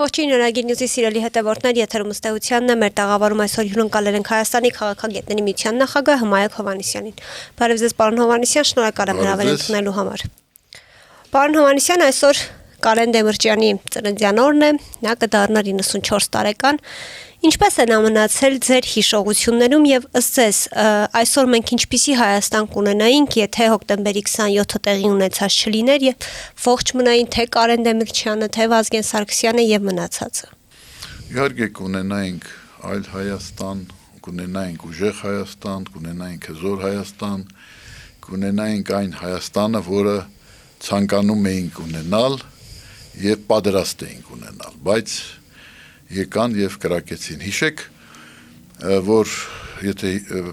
Ողջույն Նորագիր Նյուզի սիրելի հետևորդներ, եթերում ըստեյությանն է, մեր տաղավարում այսօր հյուրընկալել ենք Հայաստանի քաղաքագետների միության նախագահ Հմայակ Հովհաննիսյանին։ Բարև ձեզ, պարոն Հովհաննիսյան, շնորհակալ եմ հրավեր ընդունելու համար։ Պարոն Հովհաննիսյան, այսօր Կարեն Դեմիրճյանի ծննդյան օրն է, նա կդառնա 94 տարեկան։ Ինչպես են մնացել ձեր հիշողություններում եւ ըստ ձեզ այսօր մենք ինչպիսի Հայաստան կունենայինք, եթե հոկտեմբերի 27-ը տեղի ունեցած չլիներ եւ ողջ մնային թե Կարեն Դեմիրճյանը, թե Վազգեն Սարգսյանը եւ մնացածը։ Իհարկե կունենայինք այլ Հայաստան, կունենայինք ուժեղ Հայաստան, կունենայինք հզոր Հայաստան, կունենայինք այն Հայաստանը, որը ցանկանում էինք ունենալ եւ պատրաստ էինք ունենալ, բայց եկան եւ կրակեցին։ Հիշեք, որ եթե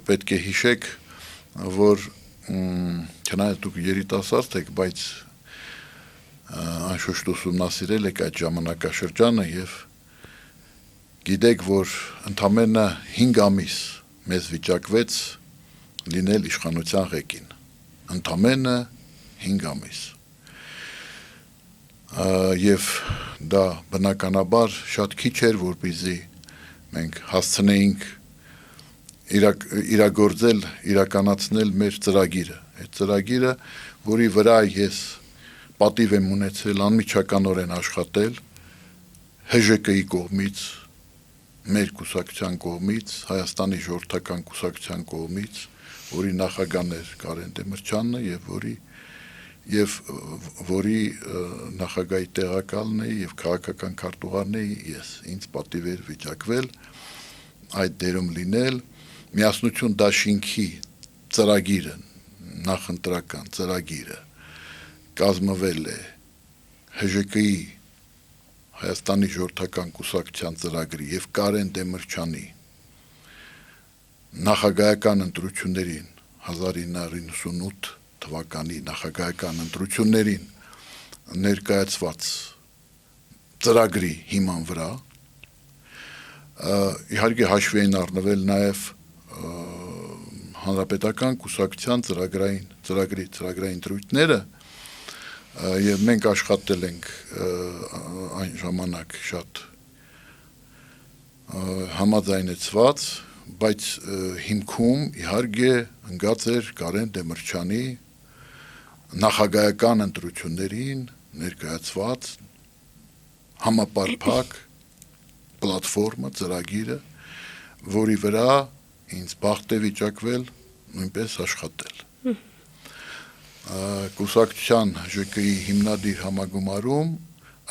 պետք է հիշեք, որ չնայած դուք երիտասարդ եք, բայց անշուշտ ուսումնասիրել եք այդ ժամանակաշրջանը եւ գիտեք, որ ընդամենը 5 ամիս մեզ վիճակվեց լինել իշխանության ղեկին։ Ընդամենը 5 ամիս։ Եվ դա բնականաբար շատ քիչ էր, որպեսզի մենք հասցնեինք իրականացնել մեր ծրագիրը։ Այդ ծրագիրը, որի վրա ես պատիվ եմ ունեցել անմիջականորեն աշխատել ՀԺԿ-ի կողմից, մեր կուսակցության կողմից, Հայաստանի ժողովրդական կուսակցության կողմից, որի նախագահն էր Կարեն Դեմիրճյանը եւ որի նախագահի տեղակալն էի եւ քաղաքական քարտուղարն էի ես, ինձ պատիվ էր վիճակվել այդ դերում լինել, միասնություն դաշինքի ծրագիրը, նախընտրական ծրագիրը կազմվել է ՀԺԿ-ի Հայաստանի ժողովրդական կուսակցության ծրագրի եւ Կարեն Դեմիրճյանի նախագահական ընտրություններին 1998 թվականի նախագահական ընտրություններին ներկայացված ծրագրի հիման վրա իհարկե հաշվի են առնվել նաև հանրապետական կուսակցության ծրագրային դրույթները եւ մենք աշխատել ենք այն ժամանակ շատ համաձայնեցված, բայց հիմքում իհարկե ընկած էր Կարեն Դեմիրճյանի նախագահական ընտրություններին ներկայացված համապարփակ պլատֆորմը, ծրագիրը, որի վրա ինձ բախտ է վիճակվել նույնպես աշխատել։ Կուսակցության ԺԿ-ի հիմնադիր համագումարում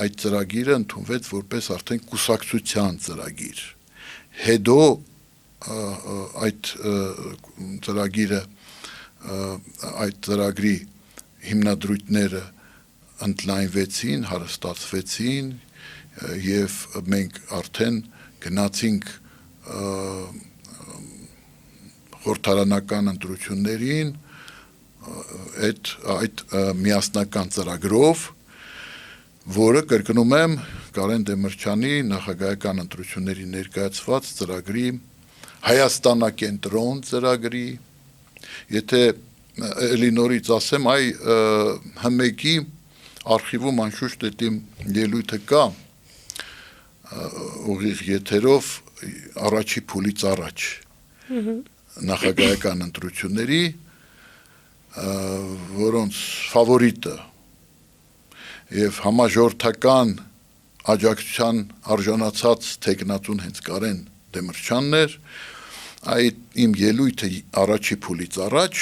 այդ ծրագիրը ընդունվեց որպես արդեն կուսակցության ծրագիր։ Հետո այդ ծրագիրը այդ ծրագրի հիմնադրույթները ընդլայնվեցին, հարստացվեցին եւ մենք արդեն գնացինք խորհրդարանական ընտրություններին այդ միասնական ծրագրով, որը կրկնում եմ Կարեն Դեմիրճյանի նախագահական ընտրությունների ներկայացված ծրագրի Հայաստանակենտրոն ծրագրի, եթե էլի նորից ասեմ, ՀՄԵԿ-ի արխիվում անշուշտ այդ իմ ելույթը կա ուղիղ եթերով առաջի փուլից առաջ նախագահական ընտրությունների, որոնց ֆավորիտը եւ համաժողովրդական աջակցության արժանացած թեկնածուն հենց Կարեն Դեմիրճյանն էր, այդ իմ ելույթը առաջի փուլից առաջ,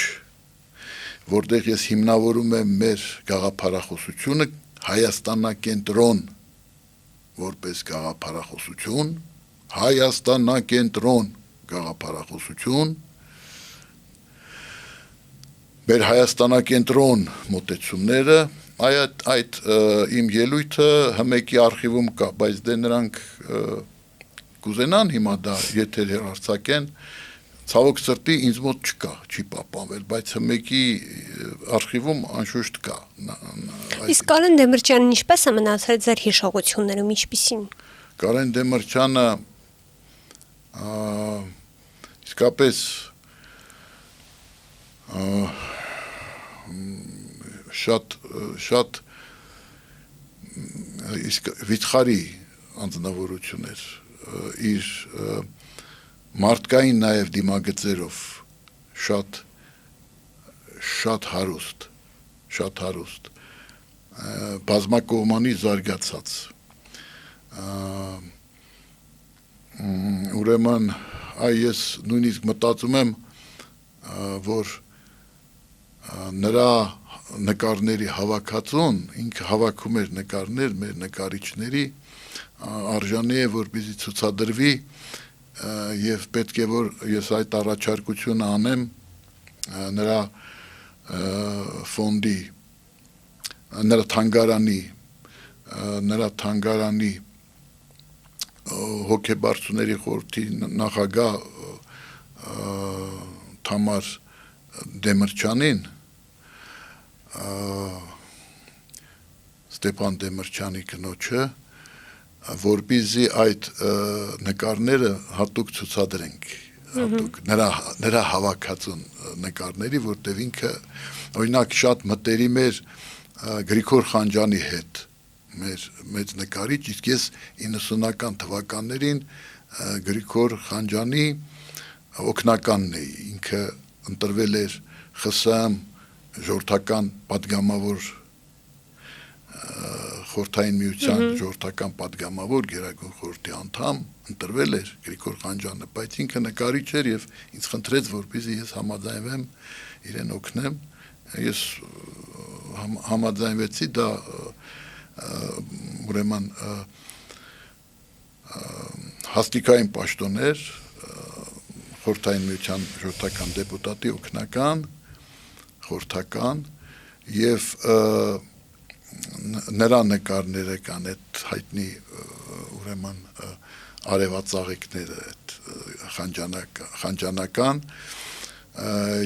որտեղ ես հիմնավորում եմ մեր գաղափարախոսությունը Հայաստանակենտրոն որպես գաղափարախոսություն, Հայաստանակենտրոն գաղափարախոսություն, մեր Հայաստանակենտրոն մոտեցումները, այդ իմ ելույթը ՀՄԵԿ-ի արխիվում կա, բայց դե նրանք կուզենան հիմա դա եթեր հեռարձակեն, ցավոք սրտի ինձ մոտ չկա, չի պահպանվել, բայց ՀՄԵԿ-ի արխիվում անշուշտ կա։ Իսկ Կարեն Դեմիրճյանն ինչպես է մնացել ձեր հիշողություններում, ինչպիսին։ Կարեն Դեմիրճյանը իսկապես շատ վիճխարի անձնավորություններ իր մարդկային նաև դիմագծերով շատ հարուստ բազմակողմանի զարգացած ուրեմն ես նույնիսկ մտածում եմ որ նրա նկարների հավաքածուն ինքը հավաքում էր նկարներ մեր նկարիչների արժանի է որպեսզի ցուցադրվի եւ պետք է որ ես այդ առաջարկությունը անեմ նրա ֆոնդի նրա թանգարանի հոգեբարձուների խորհրդի նախագահ Թամար Դեմիրճյանին Ստեփան Դեմիրճյանի կնոջը որպեսզի այդ նկարները հատուկ ցուցադրենք հատուկ նրա հավաքածուն նկարների որտեղ ինքը օրինակ շատ մտերիմ էր Գրիգոր Խանջյանի հետ մեր մեծ նկարիչ իսկ ես 90-ական թվականներին Գրիգոր Խանջյանի օգնականն էի ինքը ընտրվել էր ԽՍՀՄ ժողովրդական պատգամավոր խորհրդային միության ժողովրդական պատգամավոր Գերագույն խորհրդի անդամ ընտրվել էր Գրիգոր Խանջյանը բայց ինքը նկարիչ էր եւ ինձ խնդրեց որպեսզի ես համաձայնվեմ իրեն օգնեմ ես համաձայնվեցի դա ուրեմն հաստիկային պաշտոներ խորհրդային միության ժողովրդական դեպուտատի օգնական խորհրդական եւ նրա նկարները կան այդ հայտնի ուրեմն արևածաղիկները այդ խանջանական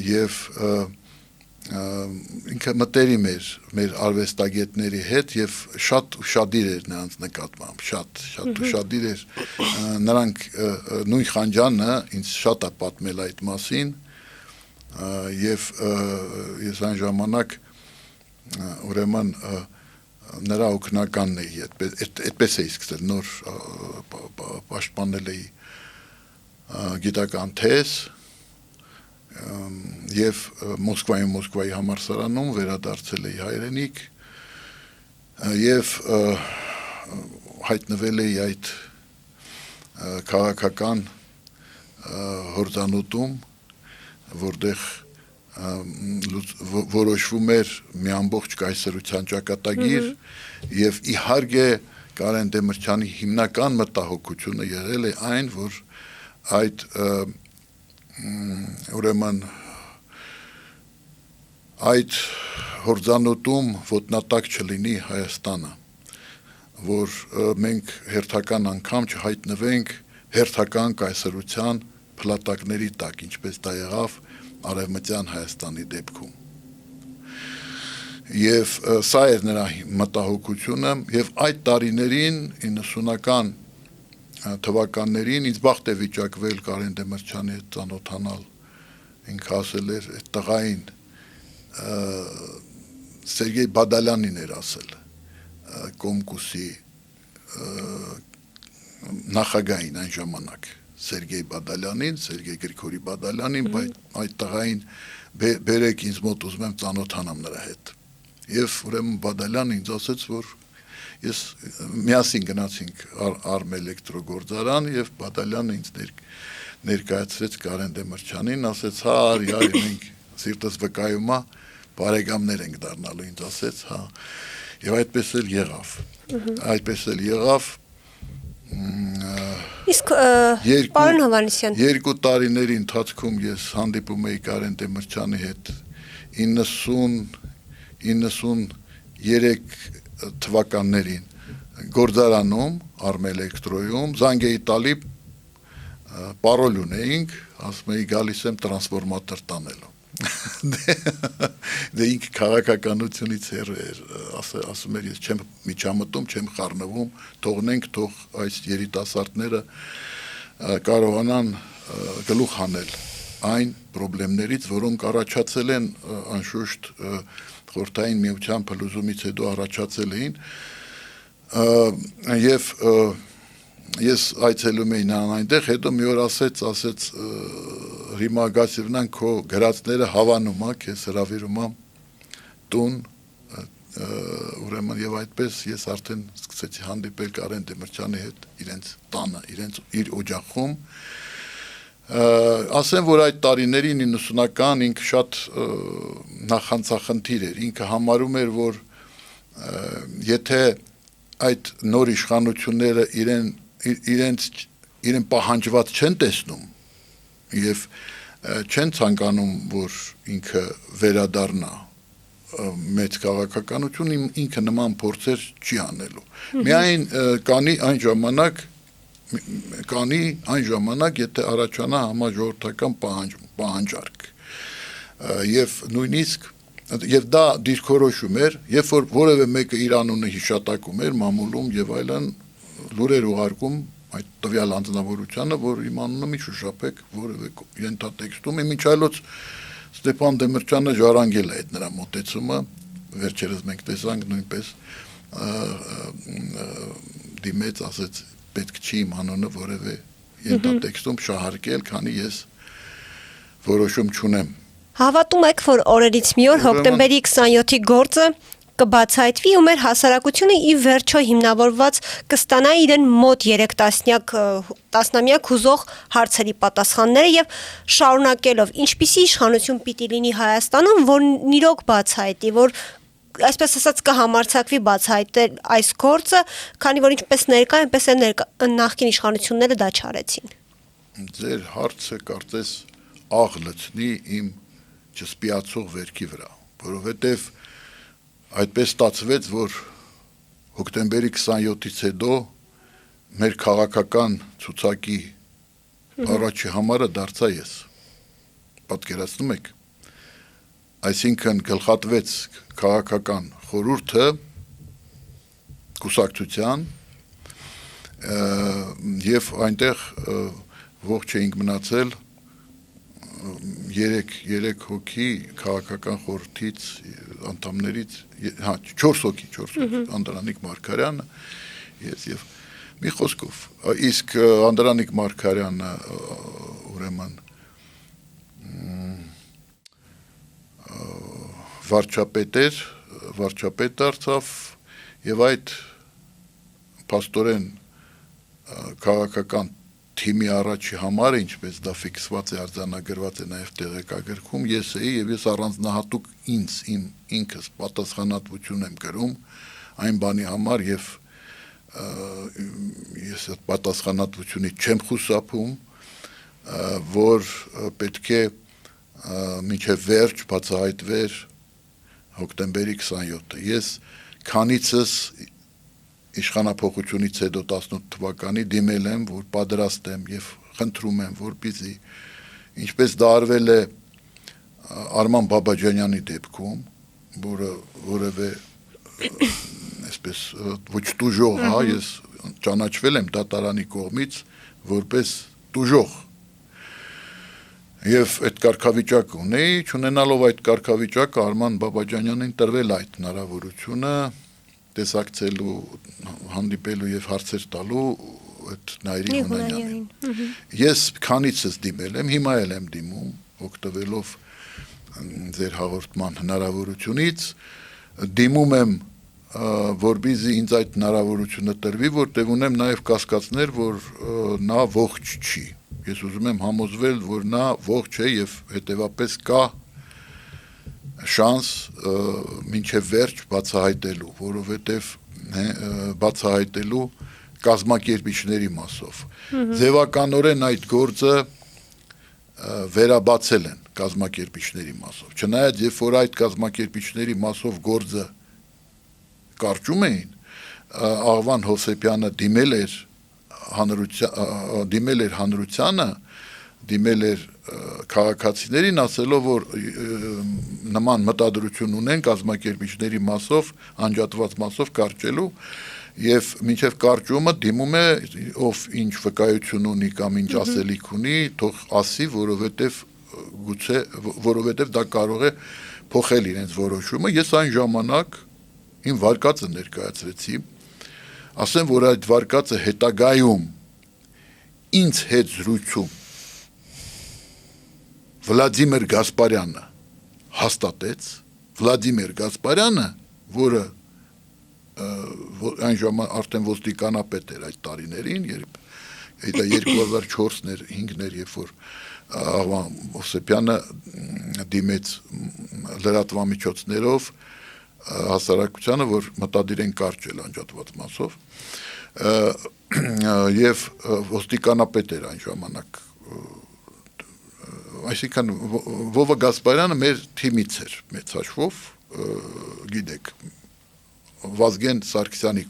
եւ ինքը մտերիմ էր մեր արվեստագետների հետ եւ շատ ուշադիր էր նրանց նկատմամբ շատ ուշադիր էր նրանք նույն Խանջյանը ինձ շատ է պատմել այդ մասին եւ ես այն ժամանակ ուրեմն նրա օգնականն էի այդպես էի սկսել նոր պաշտպանել էի գիտական թեզ եւ Մոսկվայի համալսարանում վերադարձել էի հայրենիք եւ հայտնվել էի այդ քաղաքական հորձանուտում որտեղ որոշվում էր մի ամբողջ կայսրության ճակատագիր եւ իհարկե Կարեն Դեմիրճյանի հիմնական մտահոգությունը եղել է այն որ այդ ուրեմն այդ հորձանուտում ոտնատակ չլինի Հայաստանը որ մենք հերթական անգամ չհայտնվենք հերթական կայսրության փլատակների տակ ինչպես դա եղավ Արևմտյան Հայաստանի դեպքում եւ սա էր նրա մտահոգությունը եւ այդ տարիներին 90-ական թվականներին ինձ բախտ է վիճակվել Կարեն Դեմիրճյանի հետ ծանոթանալ ինքը ասել էր այդ տղային Սերգեյ Բադալյանին էր ասել Կոմկուսի նախագահին այն ժամանակ Սերգեյ Բադալյանին, Սերգեյ Գրիգորի Բադալյանին, բայց այդ տղային բերեք ինձ մոտ ուզում եմ ծանոթանամ նրա հետ։ Եվ ուրեմն Բադալյանը ինձ ասեց, որ ես միասին գնացինք Արմէլեկտրոգործարան եւ Բադալյանը ինձ ներկայացրեց Կարեն Դեմիրճյանին, ասեց, հա, արի, մենք սիրտս վկայում է, բարեկամներ ենք դառնալու, ինձ ասեց, հա։ Եվ այդպես էլ եղավ։ Իսկ պարոն Հովհաննիսյան 2 տարիների ընթացքում ես հանդիպում էի Կարեն Դեմիրճյանի հետ 93 թվականներին գործարանում Արմէլեկտրոյում զանգ էի տալի պարոլ ունեինք ասում էի գալիս եմ տրանսֆորմատոր տանելու դե ինքը քաղաքականությունից հեռու էր ասում էր ես չեմ միջամտում չեմ խառնվում թողնենք թող այս երիտասարդները կարողանան գլուխ հանել այն խնդիրներից որոնք առաջացել են անշուշտ խորհրդային միության փլուզումից հետո առաջացել էին եւ ես այցելում էի նրան այնտեղ, հետո մի օր ասեց հիմա գասիվնան քո գրածները հավանում ա, քեզ հրավիրում ա տուն, ուրեմն եւ այդպես ես արդեն սկսեցի հանդիպել Կարեն Դեմիրճյանի հետ իրենց տանը, իր օջախում, ասեմ, որ այդ տարիներին 90-ական ինքը շատ նախանցախնդիր էր, ինքը համարում էր, որ եթե այդ նոր իշխանությունները իրեն պահանջված չեն տեսնում եւ չեն ցանկանում, որ ինքը վերադառնա մեծ քաղաքականություն, ինքը նման փորձեր չի անելու։ Միայն կանի այն ժամանակ, եթե առաջանա համաժողովրդական պահանջարկ։ Եվ նույնիսկ եւ դա դիրքորոշում էր, երբ որ որևէ մեկը իր անունը հիշատակում էր մամուլում եւ այլն լուրեր ուղարկում այդ տվյալ անձնավորությանը, որ իմ անունը մի շոշափեք որևէ ենթատեքստում, մինչ այլոց Ստեփան Դեմիրճյանը ժառանգել է այդ նրա մոտեցումը, վերջերս մենք տեսանք նույնպես դիմեց, ասեց պետք չի իմ անունը որևէ ենթատեքստում շահարկել, քանի ես որոշում չունեմ։ Հավատում եք, որ օրերից մի օր հոկտեմբերի 27-ի գործը կբացահայտվի ու մեր հասարակությունը ի վերջո հիմնավորված կստանա իրեն մոտ 3 տասնամյակ հուզող հարցերի պատասխանները եւ շարունակելով ինչպիսի իշխանություն պիտի լինի Հայաստանում, որ իրոք բացահայտի, որ այսպես ասած կհամարձակվի բացահայտել այս գործը, քանի որ ինչպես ներկա, այնպես էլ նախկին իշխանությունները դա չարեցին։ Ձեր հարցը կարծես աղ լցնի իմ չսպիացող վերքի վրա, որովհետև այդպես ստացվեց, որ հոկտեմբերի 27-ից հետո մեր քաղաքական ցուցակի առաջի համարը դարձա ես։ Պատկերացնում եք, այսինքն գլխատվեց քաղաքական խորհուրդը կուսակցության եւ այնտեղ ողջ էինք մնացել 3 հոգի քաղաքական խորհրդից անդամներից 4 հոգի Անդրանիկ Մարգարյանը ես եւ մի խոսքով իսկ Անդրանիկ Մարգարյանը ուրեմն վարչապետ դարձավ եւ այդ փաստորեն քաղաքական թիմի առաջի համարը, ինչպես դա ֆիքսված է արձանագրված է նաև տեղեկագրքում, ես էի եւ ես առանձնահատուկ ինքս պատասխանատվություն եմ կրում այն բանի համար եւ ես այդ պատասխանատվությունից չեմ խուսափում, որ պետք է մինչև վերջ բացահայտվեր հոկտեմբերի 27-ը։ Ես քանիցս իշխանափոխությունից հետո 18 թվականի դիմել եմ, որ պատրաստ եմ եւ խնդրում եմ, որպեսզի ինչպես դա արվել է Արման Բաբաջանյանի դեպքում, որը որևէ այսպես ոչ տուժող, հա, ես ճանաչվել եմ դատարանի կողմից որպես տուժող։ Եվ այդ կարգավիճակը ունեի, չունենալով այդ կարգավիճակը Արման Բաբաջանյանին տրվել այդ հնարավորությունը տեսակցելու, հանդիպելու եւ հարցեր տալու այդ Նայիրի Հունանյանին։ Ես քանիցս դիմել եմ, հիմա էլ եմ դիմում, օգտվելով ձեր հաղորդման հնարավորությունից, դիմում եմ, որպեսզի ինձ այդ հնարավորությունը տրվի, որտեղ ունեմ նաեւ կասկածներ, որ նա ողջ չի։ Ես ուզում եմ համոզվել, որ նա ողջ է եւ հետեւապես կա շանս մինչև վերջ բացահայտելու, որովհետև բացահայտելու կազմակերպիչների մասով։ Ձևականորեն այդ գործը վերաբացել են կազմակերպիչների մասով։ Չնայած երբ որ այդ կազմակերպիչների մասով գործը կարճում էին, Աղվան Հովսեփյանը դիմել էր հանրությանը, դիմել էր քաղաքացիներին ասելով, որ նման մտադրություն ունեն կազմակերպիչների մասով, անջատված մասով կարճելու եւ մինչեւ կարճումը դիմում է ով ինչ վկայություն ունի կամ ինչ ասելիք ունի, թող ասի, որովհետեւ դա կարող է փոխել իրենց որոշումը։ Ես այն ժամանակ իմ վարկածը ներկայացրեցի, ասեմ, որ այդ վարկածը հետագայում ինձ հետ զրույցում Վլադիմիր Գասպարյանը հաստատեց, Վլադիմիր Գասպարյանը, որը այն ժամանակ արդեն ոստիկանապետ էր այդ տարիներին, երբ դա 2004-ներ, 5-ներ, երբ որ Աղվան Հովսեփյանը դիմեց լրատվամիջոցներով հասարակությանը, որ մտադիր են կարճել անջատված մասով, եւ ոստիկանապետ էր այն ժամանակ, այսինքն Վովա Գասպարյանը մեր թիմից էր մեծ հաշվով, գիտեք, Վազգեն Սարգսյանի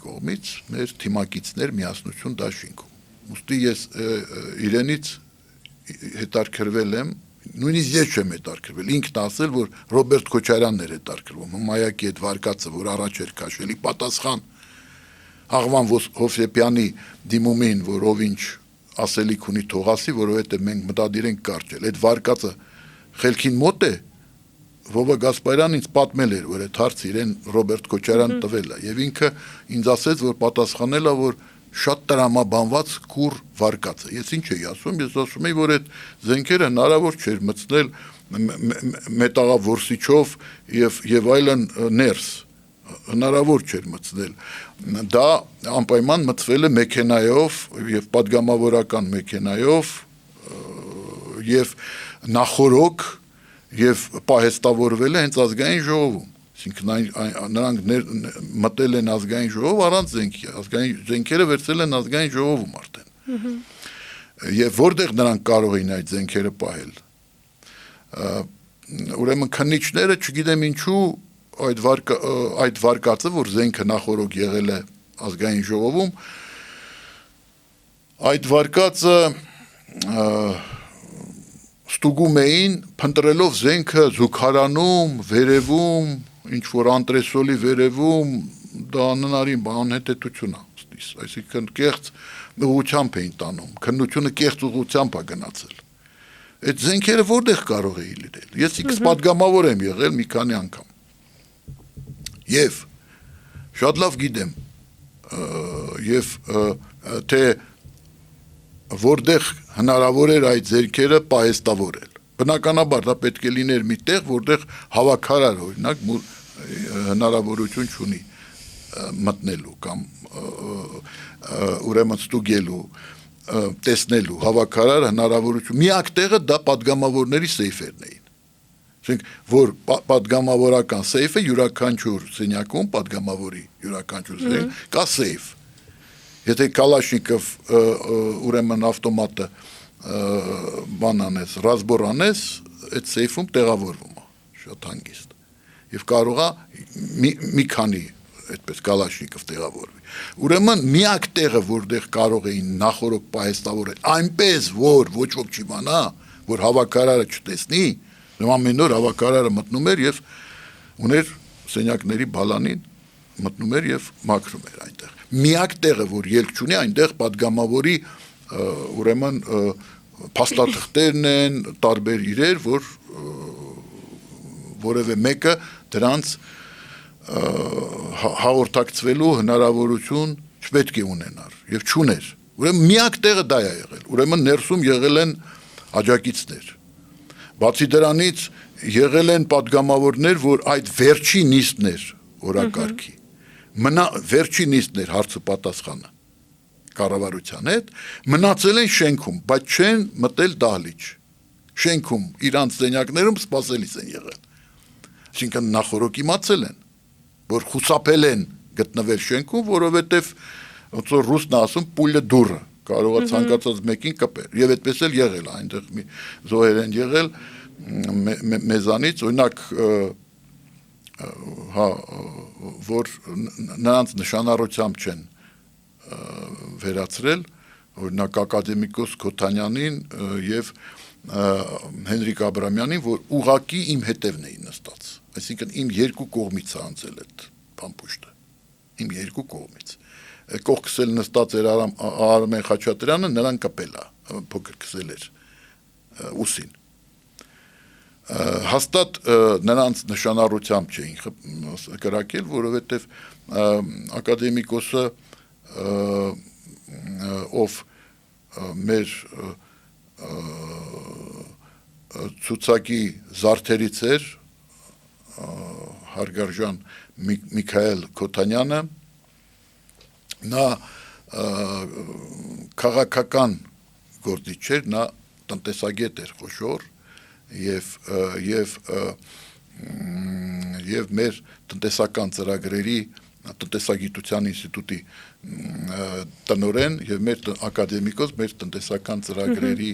կողմից մեր թիմակիցներ միասնություն դաշինքում։ Ուստի ես իրենից հետաքրքրվել եմ, նույնիսկ ես չեմ հետաքրքրվել, ինքն ասել, որ Ռոբերտ Քոչարյանն էր հետաքրքրվում, Հմայակի այդ վարկածը, որ առաջ էր քաշելի, պատասխան Աղվան Հովսեփյանի դիմումին, որ ով ինչ ասելիք ունի թող ասի, որովհետև մենք մտադիր ենք կարճել։ Այդ վարկածը խելքին մոտ է, Վովա Գասպարյանն ինձ պատմել էր, որ այդ հարցը իրեն Ռոբերտ Քոչարյանը տվել է, եւ ինքը ինձ ասեց, որ պատասխանել է, որ շատ տրամաբանված կուր վարկած է։ Ես ինչ էի ասում, ես ասում էի, որ այդ զենքերը հնարավոր չէր մտցնել մետաղավորսիչով եւ այլն ներս, հնարավոր չէր մտցնել։ Դա անպայման մտցվել է մեքենայով եւ падգամավորական մեքենայով եւ նախորոք եւ պահեստավորվել է հենց ազգային ժողովում։ Այսինքն նրանք մտել են ազգային ժողով առանց զենքի, ազգային զենքերը վերցել են ազգային ժողովում արդեն։ Եվ որտեղ նրանք կարող էին այդ զենքերը պահել։ Ուրեմն քննիչները, չգիտեմ ինչու, այդ վարկածը, որ զենքը նախորոք եղել է ազգային ժողովում, այդ վարկածը ստուգում էին, փնտրելով զենքը զուգարանում, վերևում, ինչ որ անտրեսոլի վերևում, դա անհնարին անհետեթություն է, այսինքն կեղծ ուղղությամբ էին տանում, քննությունը կեղծ ուղղությամբ է գնացել։ Այդ զենքերը որտեղ կարող էի լինել։ Ես ինքս падգամավոր եմ եղել մի քանի անգամ։ Եվ շատ լավ գիտեմ, եւ թե որտեղ հնարավոր էր այդ զենքերը պահեստավորել։ Բնականաբար դա պետք է լիներ մի տեղ, որտեղ հավաքարար օրինակ հնարավորություն չունի մտնելու կամ ուրեմն ստուգելու, տեսնելու հավաքարար հնարավորություն։ Միակ տեղը դա падգամավորների սեյֆերն էին։ Ասենք, որ падգամավորական սեյֆը յուրաքանչյուր սենյակում, падգամավորի յուրաքանչյուր սենյակ կա սեյֆ։ Եթե Կալաշնիկով ուրեմն ավտոմատը բան անես, ռազմոր անես, այդ սեյֆում տեղավորվում է, շատ հանգիստ։ Եվ կարող է մի քանի այդպես Կալաշնիկով տեղավորվի։ Ուրեմն միակ տեղը, որտեղ կարող էին նախորոք պահեստավորել, այնպես որ ոչ ոք չիմանա, որ հավաքարարը չտեսնի, ամեն օր հավաքարարը մտնում էր եւ ուներ սենյակների բալանին, մտնում էր եւ մաքրում էր այնտեղ։ Միակ տեղը, որ ելք չունի, այնտեղ падգամավորի ուրեմն փաստաթղթերն են, տարբեր իրեր, որ որևէ մեկը դրանց հաղորդակցվելու հնարավորություն չպետք է ունենար եւ չուներ։ Ուրեմն միակ տեղը դա է եղել։ Ուրեմն ներսում եղել են աջակիցներ։ Բացի դրանից եղել են падգամավորներ, որ այդ վերջի նիստն էր օրակարգի։ Վերջի նիստն էր հարցը պատասխանը կառավարության հետ, մնացել են շենքում, բայց չեն մտել դահլիճ։ Շենքում իրանց սենյակներում սպասելիս են եղել։ Այսինքն նախորոք իմացել են, որ խուսափել են գտնվել շենքում, որովհետև ոնց որ ռուսն ասում պուլը դուրը, կարող է ցանկացած մեկին կպել։ Եվ այդպես էլ եղել, այնտեղ մի զոհեր են եղել մեզանից, օրինակ հա որ նրանց նշանառությամբ չեն վերացրել, օրինակ ակադեմիկոս Քոթանյանին եւ Հենրիկ Աբրամյանին, որ ուղակի իմ հետևն էին նստած։ Այսինքն իմ երկու կողմից է անցել այդ փամփուշտը։ Իմ երկու կողմից։ Կողքս էլ նստած էր Արմեն Խաչատրյանը, նրան կպել է, փոքր քսել էր ուսին։ Հաստատ նրանց նշանառությամբ չէին կրակել, որովհետև ակադեմիկոսը ով մեր ցուցակի զարդերից էր հարգարժան Միքայել Քոթանյանը, նա քաղաքական գործիչ չէր, նա տնտեսագետ էր խոշոր եւ մեր տնտեսական ծրագրերի տնտեսագիտության ինստիտուտի տնօրեն եւ մեր ակադեմիկոս մեր տնտեսական ծրագրերի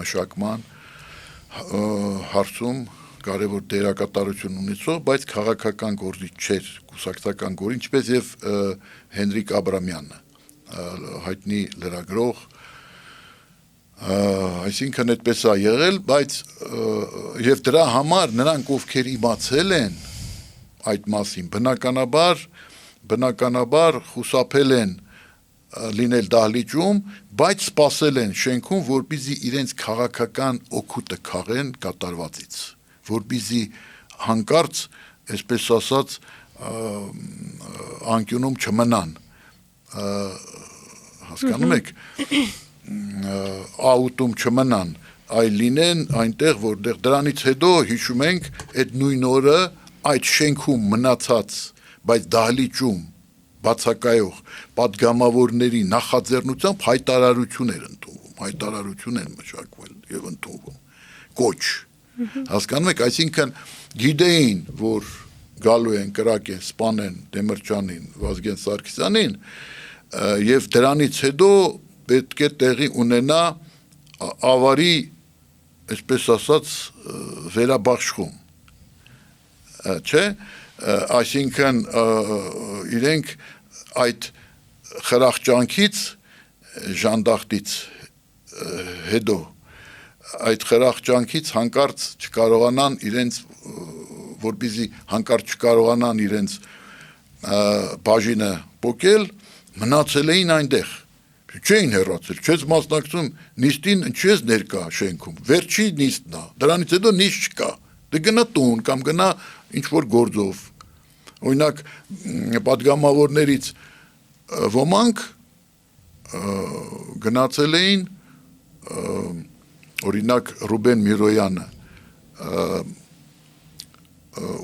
մշակման հարցում կարևոր դերակատարություն ունեցող, բայց քաղաքական գործիչ չէր, կուսակցական գործիչ, ինչպես եւ Հենրիկ Աբրամյանը, հայտնի լրագրող, այսինքն այդպես է եղել, բայց եւ դրա համար նրանք ովքեր իմացել են այդ մասին, բնականաբար խուսափել են լինել դահլիճում, բայց սպասել են շենքում, որպեսզի իրենց քաղաքական օգուտը քաղեն կատարվածից, որպեսզի հանկարծ, այսպես ասած, անկյունում չմնան, հասկանում եք, աուտում չմնան, այլ լինեն այնտեղ, որտեղ դրանից հետո հիշում ենք այդ նույն օրը այդ շենքում մնացած, բայց դահլիճում բացակայող պատգամավորների նախաձեռնությամբ հայտարարություն էր ընդունվում, հայտարարություն են մշակվել եւ ընդունվում, կոչ, հասկանում եք, այսինքն գիտեին, որ գալու են կրակեն, սպանեն Դեմիրճյանին, Վազգեն Սարգսյանին եւ դրանից հետո պետք է տեղի ունենա ավարի, այսպես ասած, վերաբաշխում, չէ, այսինքն իրենք այդ խրախճանքից ժանդախտից հետո այդ խրախճանքից հանկարծ չկարողանան իրենց որպեսզի հանկարծ չկարողանան իրենց բաժինը պոկել, մնացել էին այնտեղ, չէին հեռացել, չես մասնակցում նիստին, չես ներկա շենքում, վերջի նիստն է, դրանից հետո նիստ չկա, դե գնա տուն կամ գնա ինչ-որ գործով, օրինակ պատգամավորներից ոմանք գնացել էին, օրինակ Ռուբեն Միրոյանը,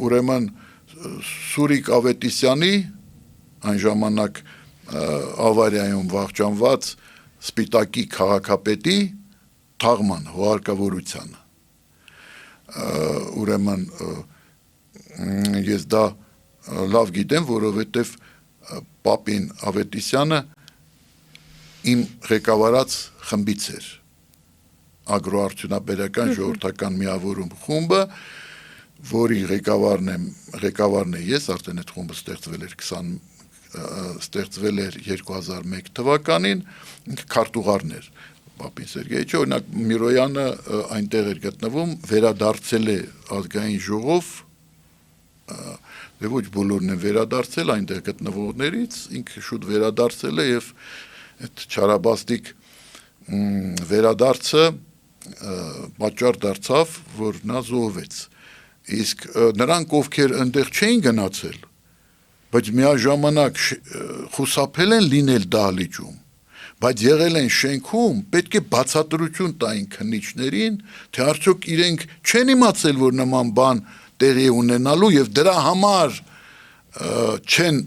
ուրեմն Սուրիկ Ավետիսյանի այն ժամանակ ավարիայում վախճանված Սպիտակի քաղաքապետի թաղման հուարկավորությանը, ուրեմն ես դա լավ գիտեմ, որովհետև Պապին Ավետիսյանը իմ ղեկավարած խմբից էր, ագրոարդյունաբերական ժողովրդական միավորում խումբը, որի ղեկավարն է ես, արդեն այդ խումբը ստեղծվել էր 2001 թվականին, քարտուղարն էր Պապին Սերգեյիչը, օրինակ Միրոյանը այնտեղ էր գտնվում, վերադարձել է ազգային ժողով, դե ոչ բոլորն են վերադարձել այնտեղ գտնվողներից, ինքը շուտ վերադարձել է եւ այդ չարաբաստիկ վերադարձը պատճառ դարձավ, որ նա զոհվեց, իսկ նրանք ովքեր այնտեղ չէին գնացել, բայց միաժամանակ խուսափել են լինել դահլիճում, բայց եղել են շենքում, պետք է բացատրություն տային քննիչներին, թե արդյոք իրենք չեն իմացել, որ նման բան տեղի ունենալու եւ դրա համար չեն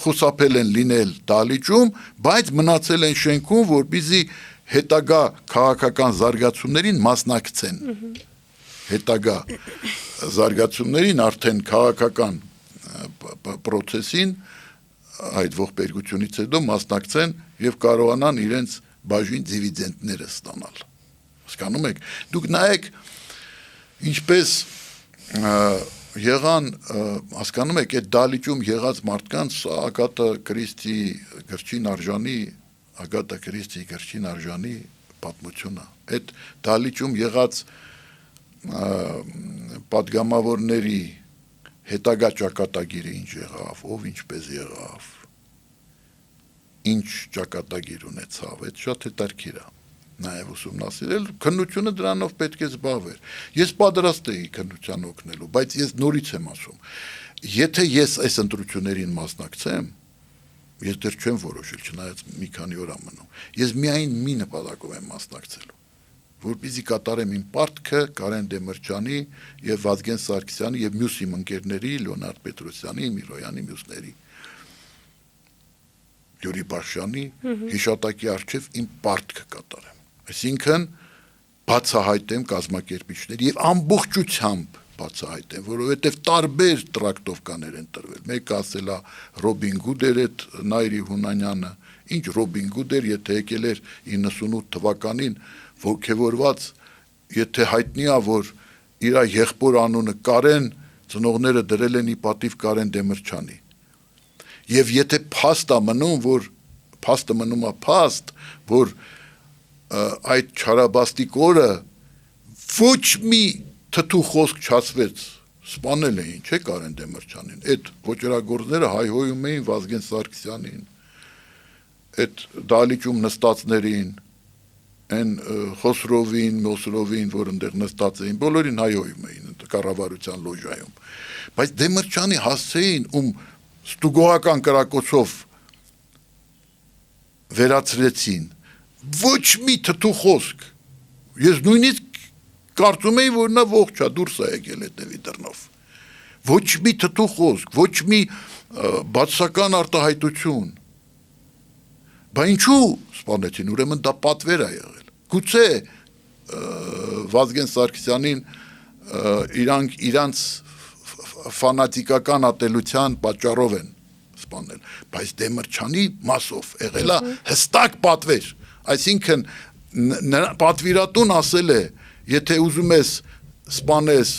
խուսափել են լինել դահլիճում, բայց մնացել են շենքում, որպեսզի հետագա քաղաքական զարգացումներին մասնակցեն, հետագա զարգացումներին արդեն քաղաքական պրոցեսին այդ ողբերգությունից հետո մասնակցեն եւ կարողանան իրենց բաժին դիվիդենտները ստանալ, հասկանում եք, դուք նայեք ինչպես եղան, հասկանում եք, այդ դահլիճում եղած մարդկանց Ագաթա Քրիստիի գրչին արժանի պատմությունը, այդ դահլիճում եղած պատգամավորների հետագա ճակատագիրը ինչ եղավ, ով ինչպես եղավ, ինչ ճակատագիր ունեցավ, այդ շատ հետաքրքիր է նաև ուսումնասիրել, քննությունը դրանով պետք է զբաղվեր, ես պատրաստ էի քննության օգնելու, բայց ես նորից եմ ասում, եթե ես այս ընտրություններին մասնակցեմ, ես դեռ չեմ որոշել, չնայած մի քանի օր ամնում։ Ես միայն մի նպատակով եմ մասնակցելու, որպեսզի կատարեմ իմ պարտքը Կարեն Դեմիրճյանի եւ Վազգեն Սարգսյանի եւ մյուս իմ ընկերների Լեոնարդ Պետրոսյանի, Միրոյանի, մյուսների Յուրի Բաշյանի հիշատակի առջև իմ պարտքը կատարեմ։ Այսինքն բացահայտեմ կազմակերպիչների եւ ամբողջությամբ բացահայտեմ, որովհետև տարբեր տրակտովկաներ են տրվել։ Մեկը ասել է Ռոբին Հուդ էր այդ Նայիրի Հունանյանը, ինչ Ռոբին Հուդ էր, եթե եկել էր 98 թվականին ոգևորված, եթե հայտնի է, որ իր եղբոր անունը Կարեն, ծնողները դրել են ի պատիվ Կարեն Դեմիրճյանի։ Եվ եթե փաստը մնում է փաստ, որ այդ չարաբաստիկ օրը ոչ մի թթու խոսք չասվեց, սպանել էին, չէ՞ Կարեն Դեմիրճյանին, այդ ոճրագործները հայհոյում էին Վազգեն Սարգսյանին, այդ դահլիճում նստածներին, այն Խոսրովին, Մոսրովին, որ ընդեղ նստած էին, բոլորին հայհոյում էին կառավարության լոժայում, բայց Դեմիրճյանի հասցեին, ստուգողական կրակոցով վերացրեցին, ոչ մի թթու խոսք, ես նույնիսկ կարծում էի, որ նա ողջ է, դուրս է եկել հետևի դռնով, ոչ մի թթու խոսք, ոչ մի բացասական արտահայտություն, բա ինչու սպանեցին, ուրեմն դա պատվեր է եղել, գուցե Վազգեն Սարգսյանին իրանց ֆանատիկական ատելության պատճառով են սպանել, բայց Դեմիրճյանի մասով եղել է հստակ պատվեր, այսինքն պատվիրատուն ասել է, եթե ուզում ես սպանես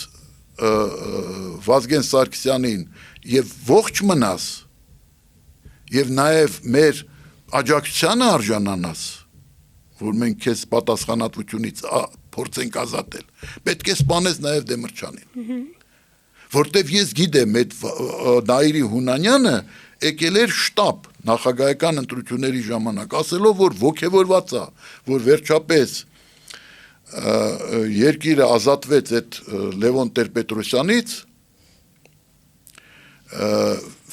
Վազգեն Սարգսյանին եւ ողջ մնաս եւ նաեւ մեր աջակցությանը արժանանաս, որ մենք քեզ պատասխանատվությունից փորձենք ազատել, պետք է սպանես նաեւ Դեմիրճյանին, որտեւ ես գիտեմ այդ Նայիրի Հունանյանը եկել էր շտաբ նախագահական ընտրությունների ժամանակ, ասելով, որ ոգևորված է, որ վերջապես երկիրը ազատվեց այդ Լևոն Տեր-Պետրոսյանից,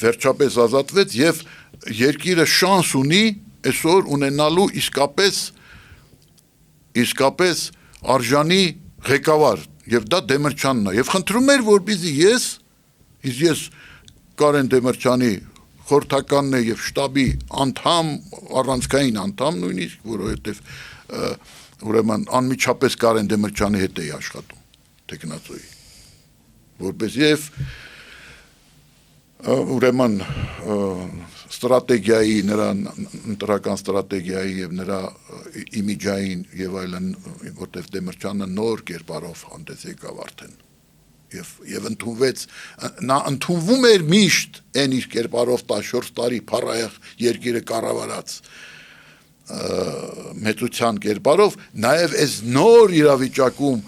վերջապես ազատվեց եւ երկիրը շանս ունի այսօր ունենալու իսկապես արժանի ղեկավար եւ դա Դեմիրճյանն է եւ խնդրում էր որպեսզի ես Կարեն Դեմիրճյանի խորհրդականն եւ շտաբի անդամ, առանցքային անդամ նույնիսկ, որովհետեւ ուրեմն անմիջապես Կարեն Դեմիրճյանի հետ էի աշխատում տեխնացուի, որպես եւ ուրեմն ստրատեգիայի, նրա ընտրական ստրատեգիայի եւ նրա իմիջային եւ այլն, որտեղ Դեմիրճյանը նոր կերպարով հանդես եկավ արդեն եւ ընդունվեց, նա ընդունվում էր միշտ այն իր կերպարով 14 տարի փառայեղ երկիրը կառավարած մեծության կերպարով, նաև այս նոր իրավիճակում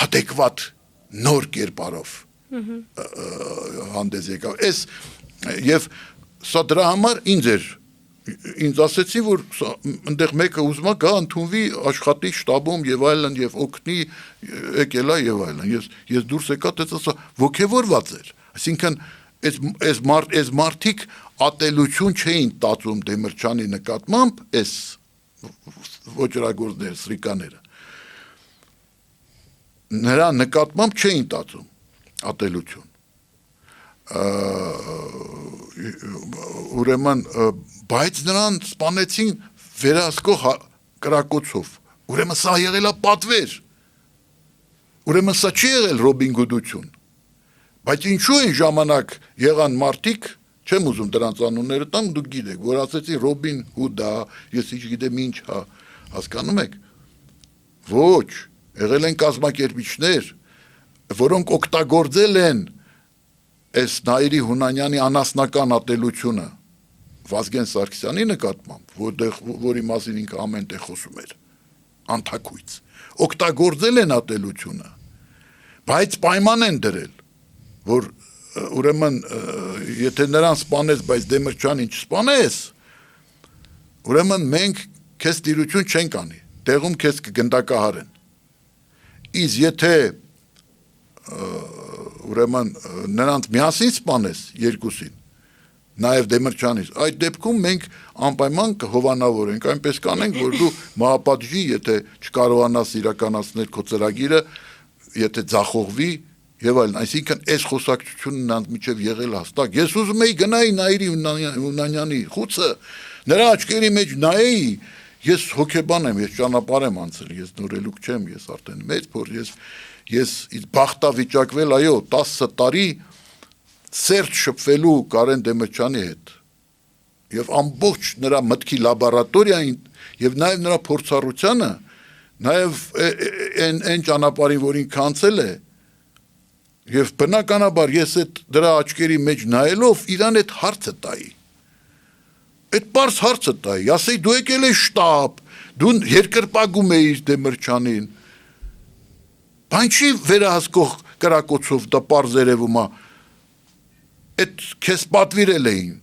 adekvat նոր կերպարով հանդես եկավ։ Եվ սա դրա համար ինձ ասեցի, որ ընդեղ մեկը ուզում է գա ընդունվի աշխատի շտաբում եւ այլն եւ օգնի եկելա եւ այլն։ Ես դուրս եկա, տեսա ոգևորված էր։ Այսինքն այս մարդիկ ատելություն չէին տածում Դեմիրճյանի նկատմամբ, այս ոճրագործներ, սրիկաները։ Նրա նկատմամբ չէին տածում ատելություն։ Ուրեմն, բայց նրան սպանեցին վերահսկող կրակոցով։ Ուրեմն սա եղել է պատվեր։ Ուրեմն սա չի եղել Ռոբին Հուդություն։ Բայց ինչու են ժամանակ եղան մարդիկ, չեմ ուզում դրանց անունները տամ, դուք գիտեք, որ ասեցի Ռոբին Հուդա, ես ինչ գիտեմ ինչ, հասկանում եք։ Ոչ, եղել են կազմակերպիչներ, որոնք օգտագործել են այս Նայիրի Հունանյանի անասնական ատելությունը Վազգեն Սարգսյանի նկատմամբ, որի մասին ինքը ամեն տեղ խոսում էր, անթակույց, օգտագործել են ատելությունը, բայց պայման են դրել, որ ուրեմն եթե նրան սպանես, բայց Դեմիրճյանին չսպանես, ուրեմն մենք քեզ տիրություն չենք անի, տեղում քեզ կգնդակահարեն։ Իսկ եթե ուրեմն նրանց միասին սպանես երկուսին, նաև Դեմիրճյանից, այդ դեպքում մենք անպայման կհովանավորենք, այնպես կանենք, որ դու մահապատժի, եթե չկարողանաս իրականացնել քո ծրագիրը, եթե ձախողվի եւ այլն, այսինքն այս խոսակցությունն նրանց միջև եղել հստակ։ Ես ուզում եի գնայի Նաիրի Ունանյանի խուցը, նրա աչքերի մեջ նայեի, ես հոգեբան եմ, ես ճանապարհ եմ անցել, ես նորելուկ չեմ, ես արդեն մեծ փոր, ես բախտավիճակվել, այո, 10 տարի սերտ շփվելու Կարեն Դեմիրճյանի հետ եւ ամբողջ նրա մտքի լաբորատորիային եւ նաեւ նրա փորձառությանը նաեւ այն ճանապարհին որին կանցել է եւ բնականաբար ես այդ դրա աչքերի մեջ նայելով իրան այդ հարցը տայի այդ բարձ հարցը տայի ասեի դու եկել ես շտաբ դու երկրպագում էիր Դեմիրճյանին բան չի վերահսկող կրակոցով դա բարձ երևում է այդ քեզ պատվիրել էին,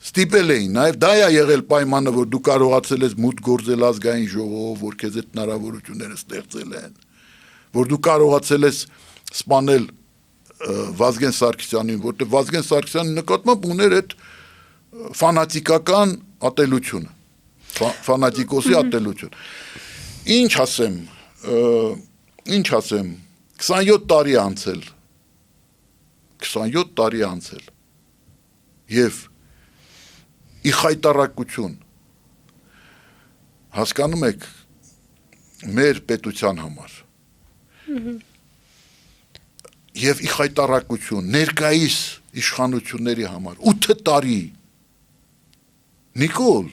ստիպել էին, նաև դա է եղել պայմանը, որ դու կարողացել ես մուտք գործել ազգային ժողով, որ քեզ այդ հնարավորությունները ստեղծել են, որ դու կարողացել ես սպանել Վազգեն Սարգսյանին, որտեղ Վազգեն Սարգսյանի նկատմամբ ուներ այդ ֆանատիկական ատելությունը, ֆանատիկոսի ատելություն։ Ինչ ասեմ, 27 տարի անցել 27 տարի անցել եւ ի խայտարակություն հասկանում եք մեր պետության համար եւ ի խայտարակություն ներկայիս իշխանությունների համար 8 տարի Նիկոլ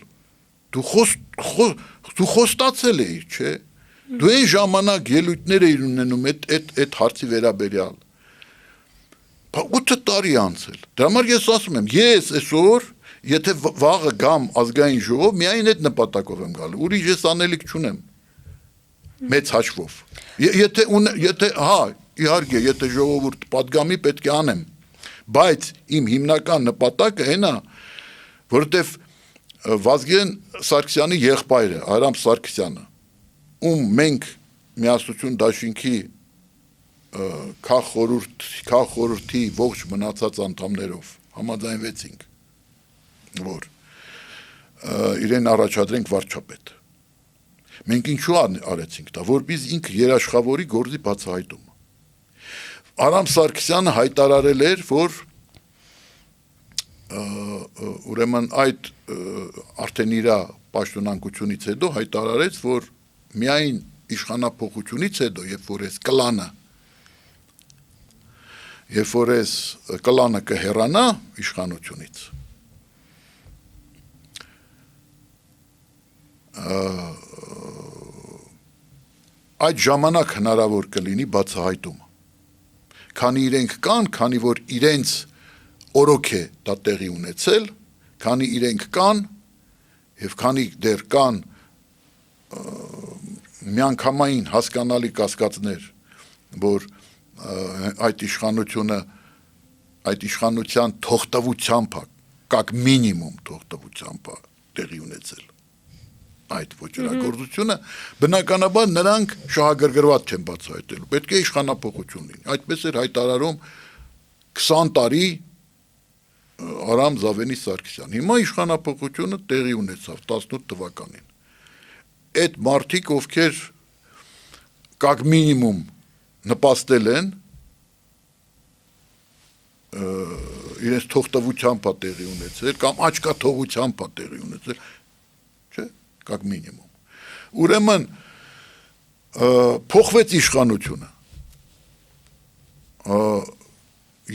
դու խոստացել էիր չէ դու այն ժամանակ ելույթներ էիր ունենում այդ հարցի վերաբերյալ 8 տարի անցել։ Դրա համար ես ասում եմ, ես այսօր, եթե վաղը գամ ազգային ժողով, միայն այդ նպատակով եմ գալու։ Ուրիշ ես անելիք չունեմ։ Մեծ հաշվով։ Եթե իհարկե, եթե ժողովուրդ պատգամի պետք է անեմ, բայց իմ հիմնական նպատակը այն է, որովհետև Վազգեն Սարգսյանի եղբայրը, Արամ Սարգսյանը, ում մենք միասնություն դաշինքի քաղխորհրդի ողջ մնացած անդամներով համաձայնվեցինք, որ իրեն առաջադրենք վարչապետ։ Մենք ինչու արեցինք դա, որպես ինքը երաշխավորի գործի բացահայտումը։ Արամ Սարգսյանը հայտարարել էր, որ ուրեմն այդ արդեն իր պաշտոնանկությունից հետո հայտարարեց, որ միայն իշխանափոխությունից հետո, երբ որ այս կլանը կհեռանա իշխանությունից, այդ ժամանակ հնարավոր կլինի բացահայտումը։ Քանի իրենք կան, քանի որ իրենց օրոք է դա տեղի ունեցել, քանի իրենք կան եւ քանի դեռ կան միանգամայն հասկանալի կասկածներ, որ այդ իշխանության թողտվությամբ կակ մինիմում թողտվությամբ տեղի ունեցել այդ ոչրագործությունը, բնականաբար նրանք շահագրգռված չեն բացահայտելու, պետք է իշխանափոխություն լինի, այդպես էր հայտարարում 20 տարի Արամ Զավենի Սարգսյան, հիմա իշխանափոխությունը տեղի ունեցավ 18 թվականին, այդ մարդիկ, ովքեր կակ մինիմում նպաստել են, իրենց թողտվությամբ է տեղի ունեցել, կամ աչքաթողությամբ է տեղի ունեցել, չէ, կակ մինիմում։ Ուրեմն, փոխվեց իշխանությունը,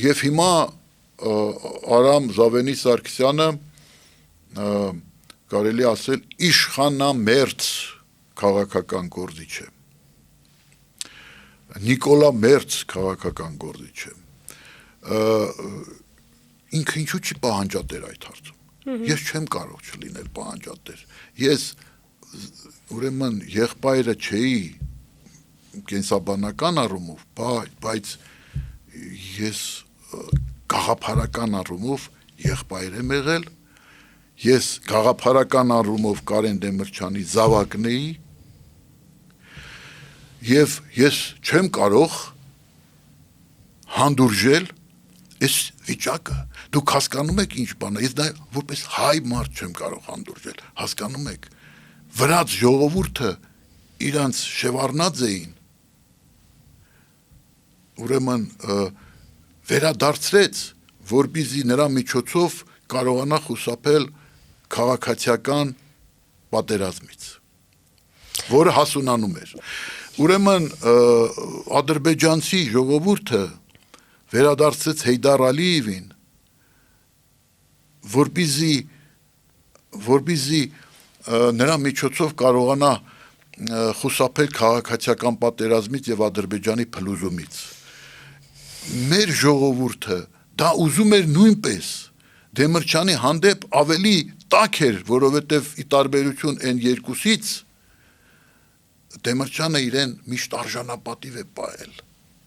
և հիմա Արամ Զավենի Սարգսյանը կարելի ասել իշխանամերձ քաղաքական գործիչ է, Նիկոլա Մերձ քաղաքական գործիչ է, ինքը ինչու չի պահանջատեր այդ հարցում, ես չեմ կարող չլինել պահանջատեր, ես ուրեմն եղբայրը չէի կենսաբանական առումով, բայց ես գաղափարական առումով եղբայր եմ եղել, ես գաղափարական առումով Կարեն Դեմիրճյանի զավակն էի, և ես չեմ կարող հանդուրժել Այս վիճակը դուք հասկանում եք ինչ բան է, ես դա որպես հայ մարդ չեմ կարող հանդուրժել, հասկանում եք, վրաց ժողովուրդը իրանց շևառնած էին, ուրեմն վերադարձրեց, որպեսզի նրա միջոցով կարողանա խուսափել քաղաքացիական պատերազմից, որը հասունանում էր։ Ուրեմն ադրբեջանցի ժողովուրդը վերադարձեց Հեյդար Ալիևին, որպեսզի նրա միջոցով կարողանա խուսափել քաղաքացիական պատերազմից եւ Ադրբեջանի փլուզումից։ Մեր ժողովուրդը դա ուզում էր նույնպես Դեմիրճյանի հանդեպ ավելի տաք էր, որովհետև ի տարբերություն այն երկուսից Դեմիրճյանը իրեն միշտ արժանապատիվ է պահել։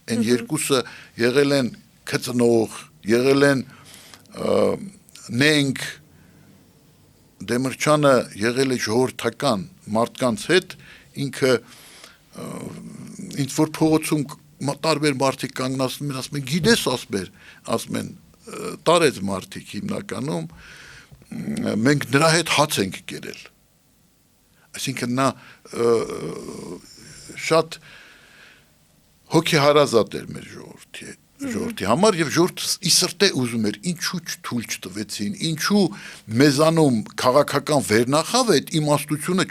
Այն երկուսը եղել են քծնող, եղել են նենք, Դեմիրճյանը եղել է ժողովրդական մարդկանց հետ, ինքը ինչ որ փողոցում տարբեր մարդիկ կանգնացնում են, ասում են, գիտես, ասում են, տարեց մարդիկ հիմնականում, մենք նրա հետ հաց ենք կերել։ Այսինքն նա շատ հոգեհարազատ էր մեր ժողովրդի համար եւ ժողովուրդը ի սրտե ուզում էր ինչու չթույլ չտվեցին, ինչու մեզանում քաղաքական վերնախավ այդ իմաստությունը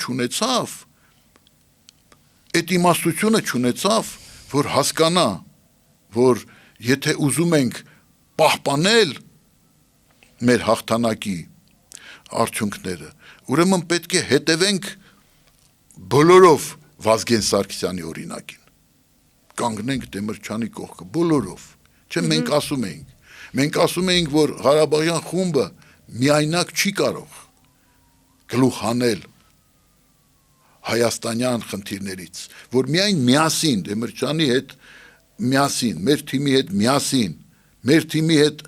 չունեցավ, որ հասկանա, որ եթե ուզում ենք պահպանել մեր հաղթանակի արդյունքները, ուրեմն պետք է հետևենք բոլորով Վազգեն Սարգսյանի օրինակին, կանգնենք Դեմիրճյանի կողքը, բոլորով, չէ մենք ասում էինք, որ Ղարաբաղյան խումբը միայնակ չի կարող գլուխ հանել հայաստանյան խնդիրներից, որ միայն միասին Դեմիրճյանի հետ միասին, մեր թիմի հետ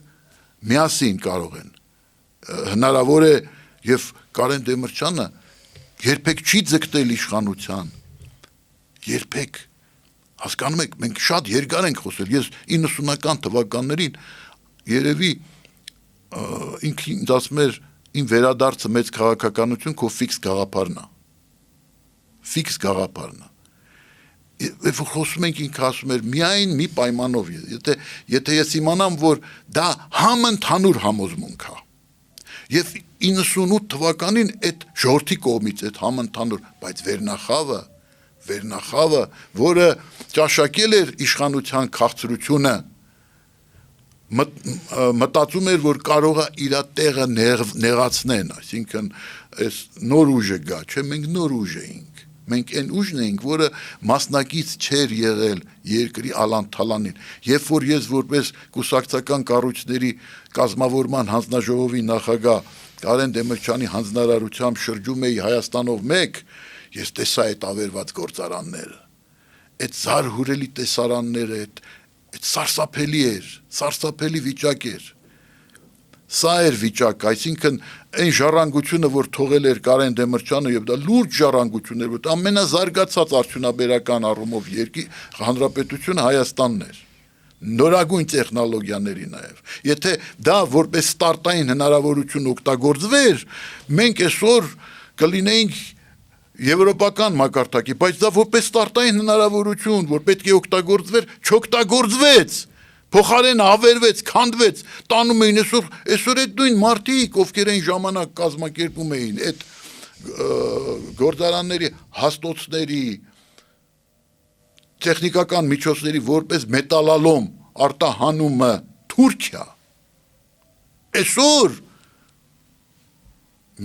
միասին կարող են, հնարավոր է եւ Կարեն Դեմիրճյանը երբեք չի ձգտել իշխանության, երբեք, հասկանում եք, մենք շատ երկար ենք խոսել, ես 90-ական թվականներին երևի ինքը ինձ ասում էր իմ վերադարձը մեծ քաղաքականություն քո ֆիքս գաղափարն է, Երբ խոսում ենք ինքը ասում էր միայն մի պայմանով, եթե ես իմանամ, որ դա համընդհանուր համոզմունք է, եւ 98 թվականին այդ ժողովրդի կողմից այդ համընդհանուր, բայց վերնախավը, որը ճաշակել էր իշխանության քաղցրությունը, մտածում էր, որ կարող է իր տեղը նեղացնեն, այսինքն այս նոր ուժը գա, չէ, մենք նոր ուժ էինք, մենք այն ուժն էինք, որը մասնակից չէր եղել երկրի ալանթալանին, երբ որ ես որպես կուսակցական կառույցների կազմավորման հանձնաժողովի նախագահ Կարեն Դեմիրճյանի հանձնարարությամբ շրջում էի Հայաստանով մեկ, ես տեսա այդ ավերված գործարանները, այդ զարհուրելի տեսարանները, այդ սարսափելի վիճակ էր, սա էր վիճակ, այսինքն այն ժառանգությունը, որ թողել էր Կարեն Դեմիրճյանը եւ դա լուրջ ժառանգություն էր, որ ամենազարգացած արդյունաբերական առումով հանրապետությունը Հայաստանն էր, նորագույն տեխնոլոգիաների նաեւ, եթե դա որպես ստարտային հնարավորություն օգտագործվեր, մենք այսօր կլինեինք եվրոպական մակարդակի, բայց դա որպես ստարտային հնարավորություն, որ պետք է օգտագործվեր, չօգտագործվեց, փոխարեն ավերվեց, քանդվեց, տանում էին այսօր այդ նույն մարդիկ, ովքեր այն ժամանակ կազմակերպում էին այդ գործարանների հաստոցների, տեխնիկական միջոցների որպես մետալալոմ արտահանումը Թուրքիա, այսօր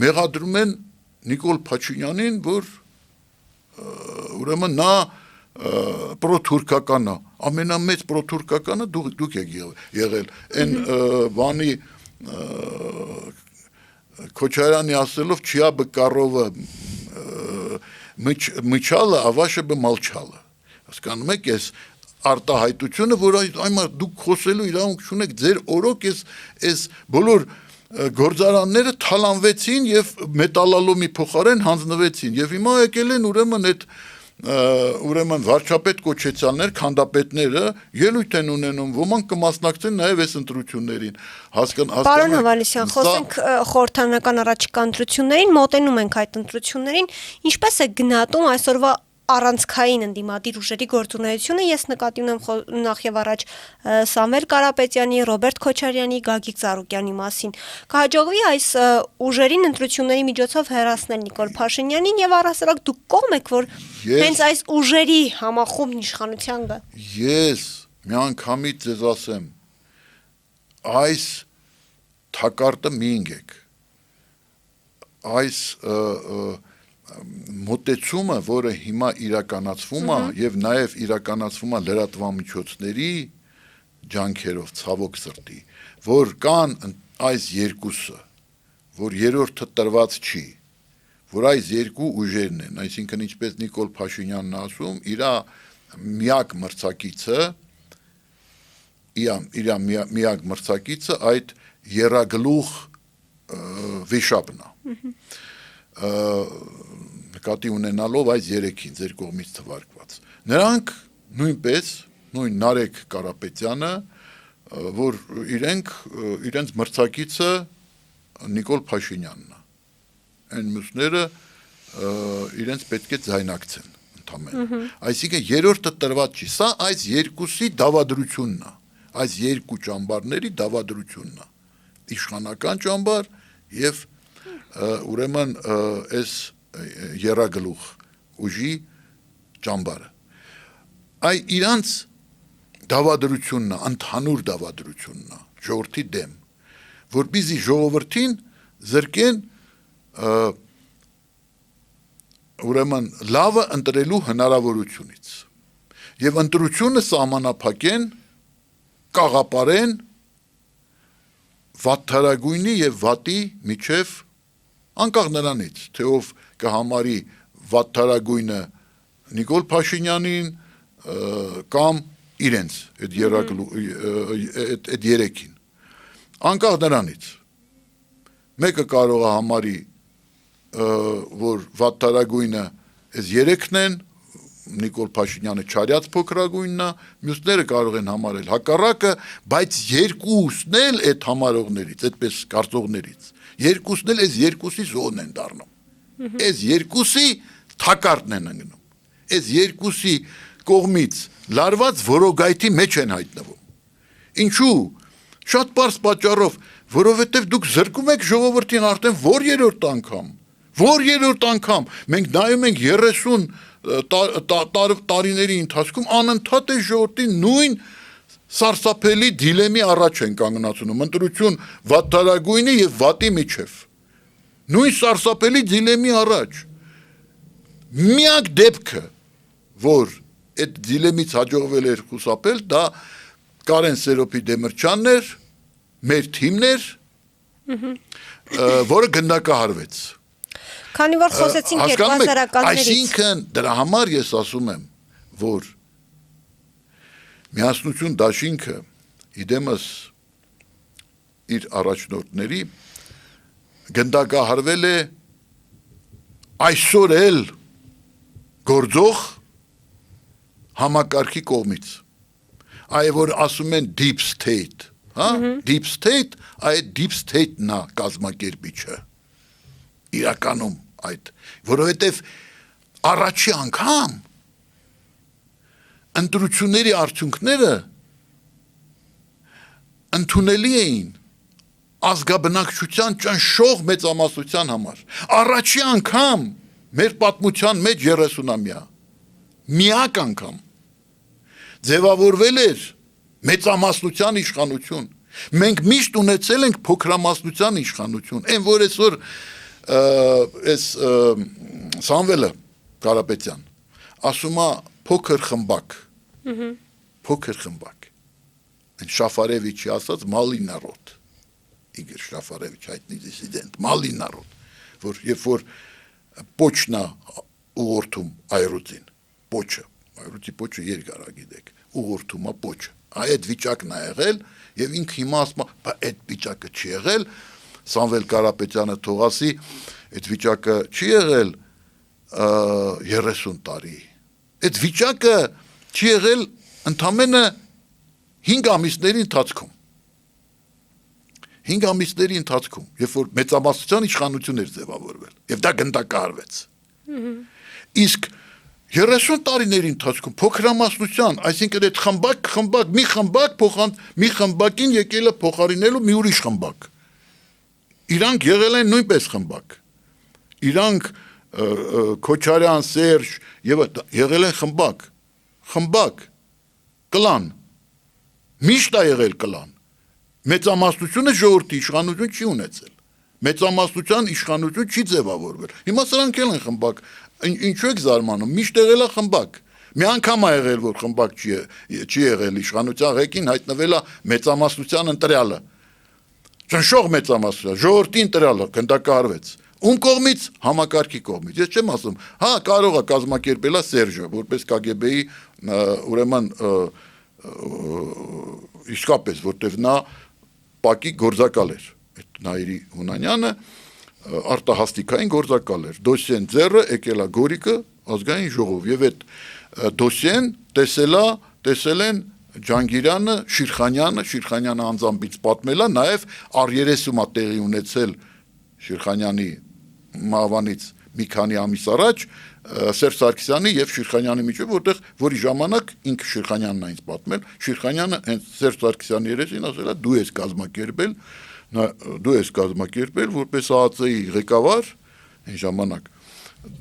մեղադրում են Նիկոլ Փաշինյանին, որ ուրեմն նա պրոթուրքական է, ամենամեծ պրոթուրքականը դուք եք եղել, այն բանի Քոչարյանի ասելով չիա բկարովը մչալը, ավաշը բմալչալը, հասկանում եք ես արտահայտությունը, որ դուք խոսելու իրավունք չունեք, ձեր օրոք այս բոլոր գործարանները թալանվեցին եւ մետալալոմի փոխարեն հանձնվեցին եւ հիմա եկել են ուրեմն այդ ուրեմն վարչապետ կոչեցյալներ, քանդապետները ելույթ են ունենում, ոմանք կմասնակցեն նաև այս ընտրություններին։ Պարոն Հովհաննիսյան, խոսենք խորհրդարանական առաջիկա ընտրություններին, մոտենում ենք այդ ընտրություններին, ինչպես է գնահատում այսօրվա առանցքային ընդդիմադիր ուժերի գործունեությունը, ես նկատի ունեմ նախ եւ առաջ Սամվել Կարապետյանի, Ռոբերտ Քոչարյանի, Գագիկ Ծառուկյանի մասին։ Կհաջողվի այս ուժերին ընտրությունների միջոցով հեռացնել Նիկոլ Փաշինյանին եւ առասարակ դուք կողմ եք, որ հենց այս ուժերի համախումբ իշխանության գա։ Ես միանգամից ձեզ ասեմ, այս թակարդը մի ինգեք, այս մոտեցումը, որը հիմա իրականացվում է եւ նաեւ իրականացվում է լրատվամիջոցների ջանքերով, ցավոք սրտի, որ կան այս երկուսը, որ երրորդը տրված չի, որ այս երկու ուժերն են, այսինքն ինչպես Նիկոլ Փաշինյանն ասում, իր միակ մրցակիցը այդ երագլուխ վիշապն է։ Նկատի ունենալով այս երեքին ձեր կողմից թվարկված։ Նրանք նույնպես, նույն Նարեկ Կարապետյանը, որ իրենց մրցակիցը Նիկոլ Փաշինյանն է։ Այն մյուսները իրենց պետք է ձայնակցեն ընդամենը։ Այսինքն երրորդը տրված չի, սա այս երկուսի դավադրությունն է, այս երկու ճամբարների դավադրությունն է։ Իշխանական ճամբար եւ ուրեմն այս երագլուխ ուժի ճամբարը։ Այ իրանց դավադրությունն է, ընդհանուր դավադրությունն է, ժողովրդի դեմ, որպեսզի ժողովրդին զրկեն ուրեմն լավը ընտրելու հնարավորությունից եւ ընտրությունը սահմանափակեն, կաղապարեն վատթարագույնի եւ վատի միջև անկախ նրանից, թե ով կհամարի վատթարագույնը Նիկոլ Փաշինյանին կամ իրենց այդ երեքին, անկախ նրանից, մեկը կարող է համարի, որ վատթարագույնը այս երեքն են, Նիկոլ Փաշինյանը չարյաց փոքրագույնն է, մյուսները կարող են համարել հակառակը, բայց երկուսն էլ այդ համարողներից, այդպես կարծողներից, երկուսն էլ այս երկուսի զոհն են դառնում։ Այս երկուսի թակարդն են ընկնում։ Այս երկուսի կողմից լարված որոգայթի մեջ են հայտնվում։ Ինչու՞։ Շատ պարզ պատճառով, որովհետև դուք զրկում եք ժողովրդին արդեն որ երրորդ անգամ, մենք նայում ենք 30 տարիների ընթացքում անընդհատ է ժողովրդի նույն սարսափելի դիլեմի առաջ են կանգնացնում, ընտրություն վատթարագույնի եւ վատի միջև։ Նույն սարսափելի դիլեմի առաջ։ Միակ դեպքը, որ այդ դիլեմից հաջողվել էր խուսափել, դա Կարեն Սերոպի-Դեմիրճյանն էր, մեր թիմն էր, որը գնդակահարվեց։ Քանի որ խոսեցինք 2000-ականներից։ Այսինքն դրա համար ես ասում եմ, որ Միասնություն դաշինքը իդեմս իր առաջնորդների գնդակահարվել է այսօր էլ գործող համակարգի կողմից։ Այ որ ասում են deep state, հա? Deep state, այդ deep state-ն է կազմակերպիչը։ Իրականում այդ, որովհետև առաջի անգամ ընտրությունների արդյունքները ընդունելի էին ազգաբնակչության ճնշող մեծամասնության համար։ Առաջի անգամ մեր պատմության մեջ 30-ամյա միակ անգամ ձևավորվել էր մեծամասնության իշխանություն։ Մենք միշտ ունեցել ենք փոքրամասնության իշխանություն։ Այն որ այսօր այս Սամվելը Կարապետյան ասում է փոքր խմբակ։ Փոքր խմբակ։ Այն Շաֆարևիչի ասած մալի նարոդ։ Իգոր Շաֆարևիչ հայտնի դիսիդենտ, մալի նարոդ, որ երբ որ պոչնա ուղղորդում այրուծին, պոչը, այրուծի պոչը երկար է գիտեք, ուղղորդում է պոչը։ Այդ վիճակն է եղել եւ ինքը հիմա ասում է, բա այդ վիճակը չի եղել, Սամվել Կարապետյանը թողասի, այդ վիճակը չի եղել 30 տարի, Այդ վիճակը չի եղել ընդամենը 5 ամիսների ընթացքում։ 5 ամիսների ընթացքում, երբ որ մեծամասնության իշխանություն էր ձևավորվել, եւ դա գնդակահարվեց։ Իսկ 30 տարիների ընթացքում փոքրամասնության, այսինքն այդ մի խմբակին եկել է փոխարինելու մի ուրիշ խմբակ։ Իրանք եղել են նույնպես խմբակ։ Իրանք Քոչարյան, Սերժ եւ եղել են խմբակ, կլան։ Միշտ է եղել կլան։ Մեծամասնությունը ժողովրդի իշխանություն չի ունեցել։ Մեծամասնության իշխանություն չի ձևավորվել։ Հիմա սրանք էլ են խմբակ։ Ինչու եք զարմանում։ Միշտ եղել է խմբակ։ Մի անգամ է եղել, որ խմբակ չի եղել իշխանության ղեկին հայտնվել է մեծամասնության ընտրյալը։ Ճնշող մեծամասնության, ժողովրդի ընտրյալը գնդակահարվեց։ Ում կողմից, համակարգի կողմից։ Ես չեմ ասում, հա, կարող է կազմակերպել է Սերժը, որպես KGB-ի ուրեմն իսկապես, որտեվ նա ՊԱԿ-ի գործակալ էր, այդ Նայիրի Հունանյանը արտահասթիկային գործակալ էր։ Դոսիեն ձեռը եկել է Գորիկը ազգային ժողով եւ այդ դոսիեն տեսել են Ջանգիրյանը, Շիրխանյանը անձամբից պատմել է, նաեւ R30-ում է տեղի ունեցել Շիրխանյանի մահվանից մի քանի ամիս առաջ Սերժ Սարգսյանի եւ Շիրխանյանի միջեւ, որի ժամանակ ինքը Շիրխանյանն է ինձ պատմել, Շիրխանյանը հենց Սերժ Սարգսյանի երեսին ասել է դու ես կազմակերպել որպես ԱԱԾ-ի ղեկավար այն ժամանակ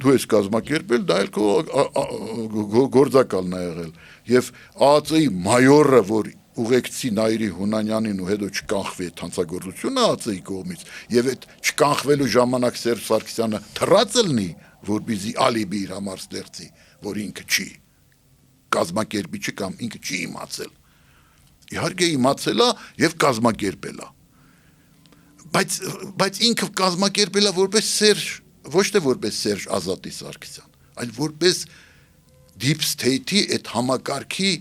դու ես կազմակերպել, դա էլ քո գործակալն է եղել եւ ԱԱԾ-ի մայորը, որ ուղեկցի Նայիրի Հունանյանին ու հետո չկանխվի այդ հանցագործությունը ԱԱԾ-ի կողմից եւ այդ չկանխվելու ժամանակ Սերժ Սարգսյանը թռած լինի, որպեսզի ալիբի իր համար ստեղծի, որ ինքը չի կազմակերպիչը կամ ինքը չի իմացել։ Իհարկե իմացել է եւ կազմակերպել է։ Բայց ինքը կազմակերպել է որպես Սերժ, ոչ թե որպես Սերժ Ազատի Սարգսյան, այլ որպես Deep State-ի այդ համակարգի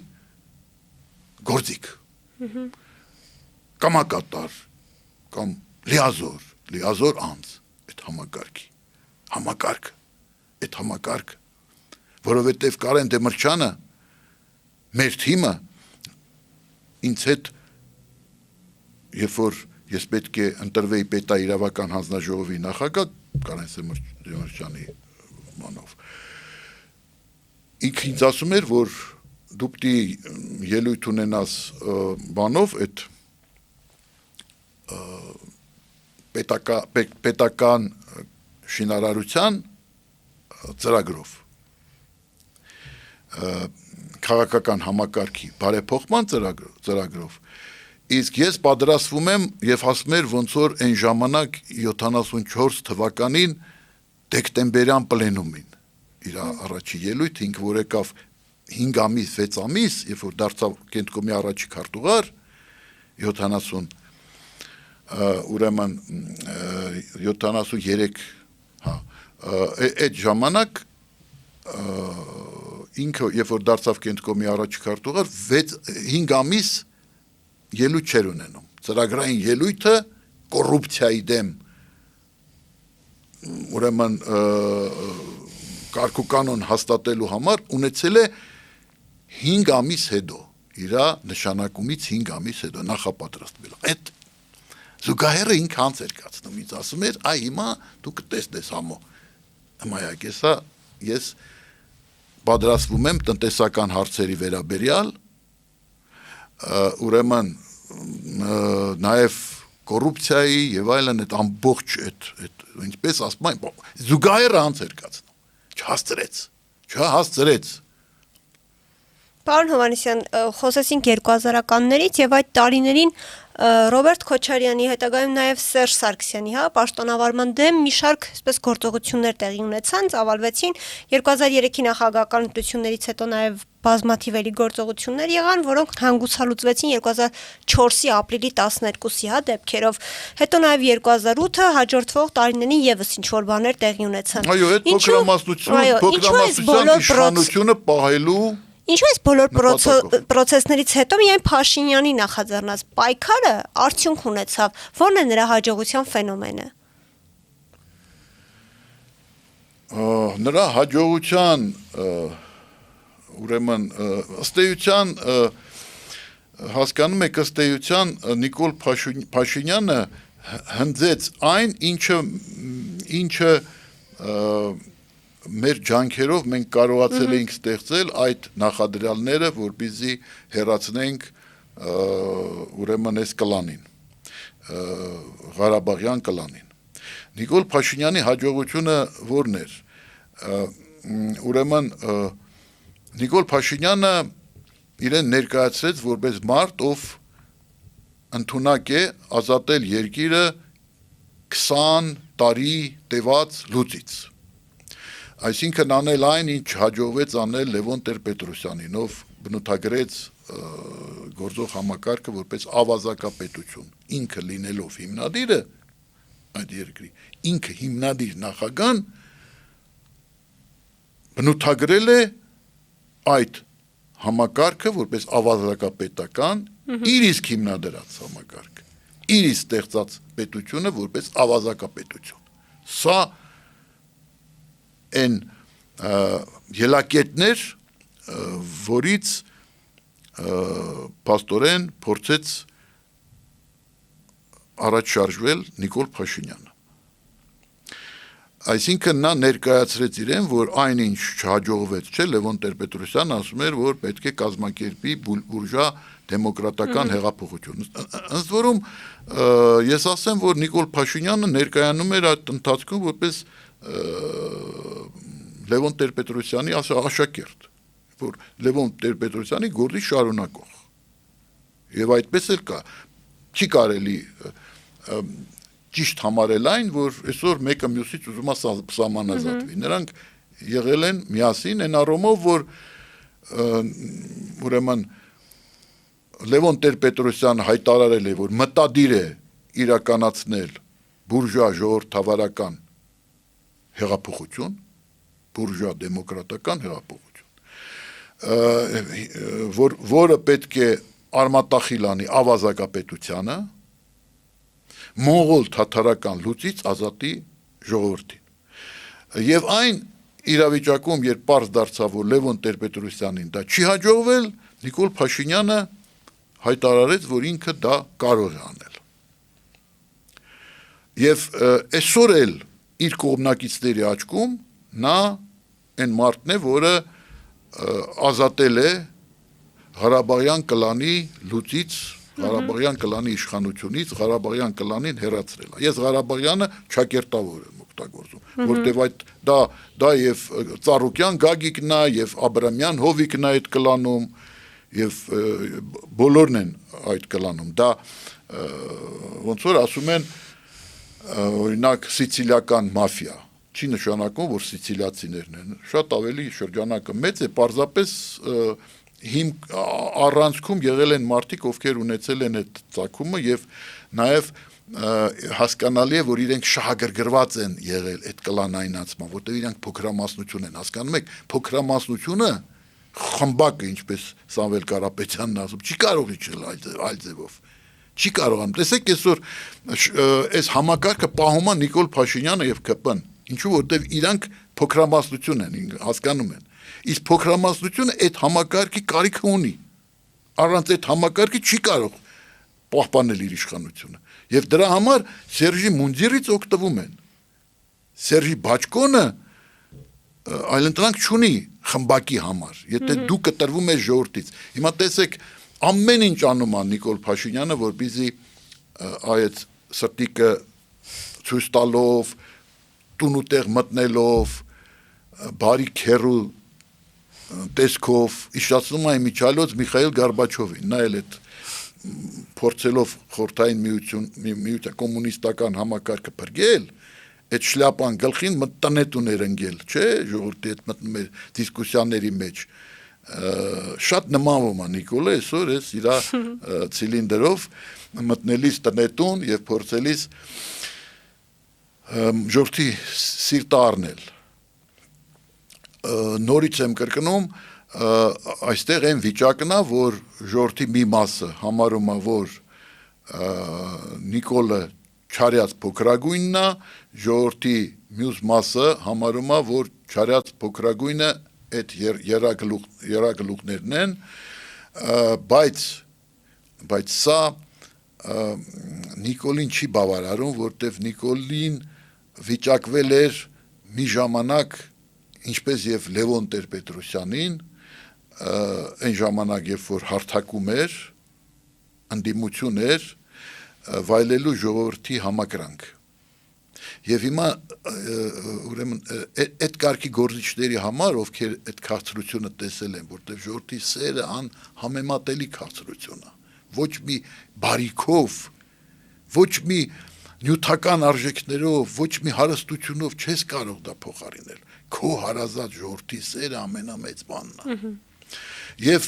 գործիք։ Կամակատար կամ լիազոր անձ այդ համակարգ, որովհետև Կարեն Դեմիրճյանը մեր թիմը ինձ հետ երբ որ ես պետք է ընտրվեի պետաիրավական հանձնաժողովի նախագահ Կարեն Դեմիրճյանի մանով ինքը ինձ ասում էր, որ դու պիտի ելույթ ունենաս բանով այդ պետական շինարարության ծրագրով քաղաքական համակարգի բարեփոխման ծրագրով իսկ ես պատրաստվում եմ եւ ասում եմ ոնց որ այն ժամանակ 74 թվականին դեկտեմբերյան պլենումին իր առաջի ելույթը ինքը որ եկավ 5 ամիս 6 ամիս երբ որ դարձավ Կենտկոմի առաջի քարտուղար 70 ուրեմն 73 հա այդ ժամանակ ինքը երբ որ դարձավ Կենտկոմի առաջի քարտուղար 5 ամիս ելույթ չեր ունենում ծրագրային ելույթը կոռուպցիայի դեմ ուրեմն կարգուկանոն հաստատելու համար ունեցել է 5 ամիս հետո իր նշանակումից 5 ամիս հետո նախապատրաստվել այդ զուգահեռը ինքը հանց էր կացնում ինձ ասում էր այ հիմա դու կտեսնես համո հմայակեսա ես պատրաստվում եմ տնտեսական հարցերի վերաբերյալ ուրեմն նաև կոռուպցիայի եւ այլն այդ ամբողջ այդ ինչպես ասում են զուգահեռ հանց էր կացնում չհասցրեց Պարոն Հովհաննիսյան, խոսեցինք 2000-ականներից եւ այդ տարիներին Ռոբերտ Քոչարյանի հետագայում նաև Սերժ Սարգսյանի, պաշտոնավարման դեմ մի շարք այսպես գործողություններ տեղի ունեցան, ծավալվեցին 2003-ի նախագահական ընտրություններից հետո նաև բազմաթիվ էլի գործողություններ եղան, որոնք հանգուցալուծվեցին 2004-ի ապրիլի 12-ի դեպքերով։ Հետո նաև 2008-ը հաջորդվող տարիներին եւս ինչ-որ բաներ տեղի ունեցան։ Այո, այդ փոքրամասնության իշխանությունը պահելու Ինչու այս բոլոր պրոցեսներից հետո միայն Փաշինյանի նախաձեռնած պայքարը արդյունք ունեցավ, ո՞րն է նրա հաջողության ֆենոմենը։ Նրա հաջողության ուրեմն ըստ էության հասկանում եք ըստ էության Նիկոլ Փաշինյանը հնձեց այն ինչը մեր ջանքերով մենք կարողացել էինք ստեղծել այդ նախադրյալները, որպեսզի հեռացնենք ուրեմն այս կլանին, Ղարաբաղյան կլանին։ Նիկոլ Փաշինյանի հաջողությունը որն էր։ Ուրեմն Նիկոլ Փաշինյանը իրեն ներկայացրեց որպես մարդ, ով ընդունակ է ազատել երկիրը 20 տարի տևած լուծից։ Այսինքն անել այն, ինչ հաջողվեց անել Լևոն Տեր-Պետրոսյանին, ով բնութագրեց գործող համակարգը որպես ավազակապետություն, ինքը լինելով հիմնադիրը այդ երկրի, ինքը հիմնադիր նախագահան բնութագրել է այդ համակարգը որպես ավազակապետական, իր իսկ հիմնադրած համակարգը, իր իսկ ստեղծած պետությունը որպես ավազակապետություն։ Սա այն ելակետներ, որից փաստորեն փորձեց առաջ շարժվել Նիկոլ Փաշինյանը։ Այսինքն նա ներկայացրեց իրեն, որ այնինչ չհաջողվեց, չէ, Լևոն Տեր-Պետրոսյանն ասում էր, որ պետք է կազմակերպի բուրժուա դեմոկրատական հեղափոխություն։ Ըստ որում ես ասեմ, որ Նիկոլ Փաշինյանը ներկայանում էր այդ ընթացքում որպես Լևոն Տեր-Պետրոսյանի աշակերտ, որ Լևոն Տեր-Պետրոսյանի գործի շարունակող։ Եվ այդպես էլ կա, չի կարելի ճիշտ համարել այն, որ այսօր մեկը մյուսից ուզում է սահմանազատվի։ Նրանք եղել են միասին այն առումով, որ ուրեմն Լևոն Տեր-Պետրոսյանը հայտարարել է, որ մտադիր է իրականացնել բուրժուա ժողովրդավարական հեղափոխություն, բուրժուա դեմոկրատական հեղափոխություն, որը պետք է արմատախիլ անի ավազակապետությանը, մոնղոլ թաթարական լուծից ազատի ժողովրդին։ Եվ այն իրավիճակում, երբ պարզ դարձավ, որ Լևոն Տեր-Պետրոսյանին դա չի հաջողվել, Նիկոլ Փաշինյանը հայտարարեց, որ ինքը դա կարող է անել։ Եվ այսօր էլ իր կողմնակիցների աչքում նա այն մարդն է, որը ազատել է Ղարաբաղյան կլանի լուծից, Ղարաբաղյան կլանի իշխանությունից, Ղարաբաղյան կլանին հեռացրել։ Ես Ղարաբաղյանը չակերտավոր եմ օգտագործում, որտեվ դա եւ Ծառուկյան Գագիկն է, եւ Աբրամյան Հովիկն է այդ կլանում, եւ բոլորն են այդ կլանում։ Դա ոնց որ ասում են, օրինակ սիցիլիական մաֆիա, չի նշանակում, որ սիցիլիացիներն են, շատ ավելի շրջանակը մեծ է, պարզապես առանցքում եղել են մարդիկ, ովքեր ունեցել են այդ ծագումը եւ նաեւ հասկանալի է, որ իրենք շահագրգռված են եղել այդ կլանայնացման, որտեղ իրենք փոքրամասնություն են, հասկանում եք, փոքրամասնությունը խմբակը, ինչպես Սամվել Կարապետյանն ասում, չի կարող իջնել այլ ձևով։ Չի կարողանում։ Տեսեք, այսօր այս համակարգը պահում է Նիկոլ Փաշինյանը եւ ԿՊ-ն, ինչու որտեղ իրանք փոքրամասնություն են, հասկանում են։ Իսկ փոքրամասնությունը այդ համակարգի կարիքը ունի։ Առանց այդ համակարգի չի կարող պահպանել իր իշխանությունը։ Եվ դրա համար Սերժի Մունդիրից օգտվում են։ Սերժի Բաչկոնը այլընտրանք չունի խմբակի համար, եթե դու կտրվում ես ժողովրդից։ Հիմա տեսեք, ամեն ինչ անում է Նիկոլ Փաշինյանը, որպեսզի այդ սրտիկը ցույց տալով, տունուտեղ մտնելով, բարի քերու տեսքով իշացնում է միջալոց Միխայիլ Գորբաչովին, նա էլ այդ փորձելով խորհրդային միության կոմունիստական համակարգը փրկել, այդ շլապան գլխին տնետ ուներ ընկել, չէ, ժողովրդի հետ մտնում էր դիսկուսիաների մեջ, շատ նմանվում է Նիկոլը այսօր էս իր ցիլինդրով մտնելիս տնետուն եւ փորձելիս ժողովրդի սիրտը առնել։ Նորից եմ կրկնում, այստեղ այն վիճակն է, որ ժողովրդի մի մասը համարում է, որ Նիկոլը չարյաց փոքրագույնն է, ժողովրդի մյուս մասը համարում է, որ չարյաց փոքրագույնը այդ երագլուխներն են, բայց սա Նիկոլին չի բավարարում, որտեվ Նիկոլին վիճակվել էր մի ժամանակ, ինչպես եւ Լևոն Տեր-Պետրոսյանին, այն ժամանակ, երբ որ հարթակում էր, ընդդիմություն էր, վայելելու ժողովրդի համակրանք։ Եվ հիմա ուրեմն այդ կարգի գործիչների համար, ովքեր այդ քաղցրությունը տեսել են, որտեղ ժողովրդի սերը անհամեմատելի քաղցրություն է, ոչ մի բարիքով, ոչ մի նյութական արժեքներով, ոչ մի հարստությունով չես կարող դա փոխարինել։ Քո հարազատ ժողովրդի սերը ամենամեծ բանն է։ Եվ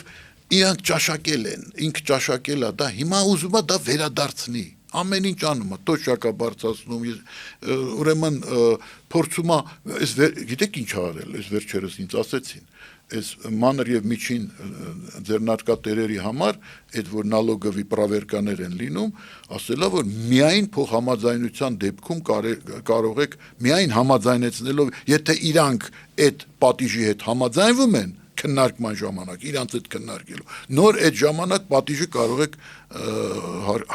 իրանք ճաշակել են, ինքը ճաշակել է, դա հիմա ուզում է դա վերադարձնի։ Ամեն ինչ անում է, տոշակա բարձրացնում, ուրեմն փորձում է, գիտեք ինչ արել, այս վերջերս ինձ ասեցին, այս մանր եւ միջին ձեռնարկատերերի համար, այդ որ նալոգովի պրավերկաներ են լինում, ասելա որ միայն փոխհամաձայնության դեպքում կարող եք միայն համաձայնեցնելով, եթե իրանք այդ պատիժի հետ համաձայնվում են, քննարկման ժամանակ, իրանց այդ քննարկելու, նոր այդ ժամանակ պատիժը կարող եք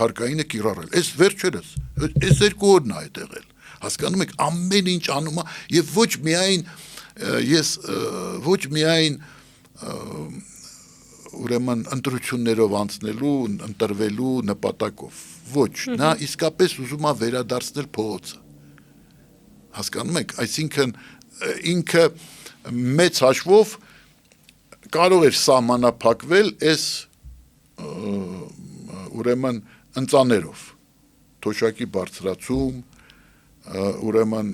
հարկայինը կիրառել։ Այս վերջերս, այս երկու օրն է այդ եղել։ Հասկանում եք, ամեն ինչ անում է եւ ոչ միայն ուրեմն ընտրություններով անցնելու, ընտրվելու նպատակով։ Ոչ, նա իսկապես ուզում է վերադարձնել փողոցը։ Հասկանում եք, այսինքն ինքը մեծ հաշվով կարող էր սահմանափակվել այս ուրեմն ընծաներով, թոշակի բարձրացում, ուրեմն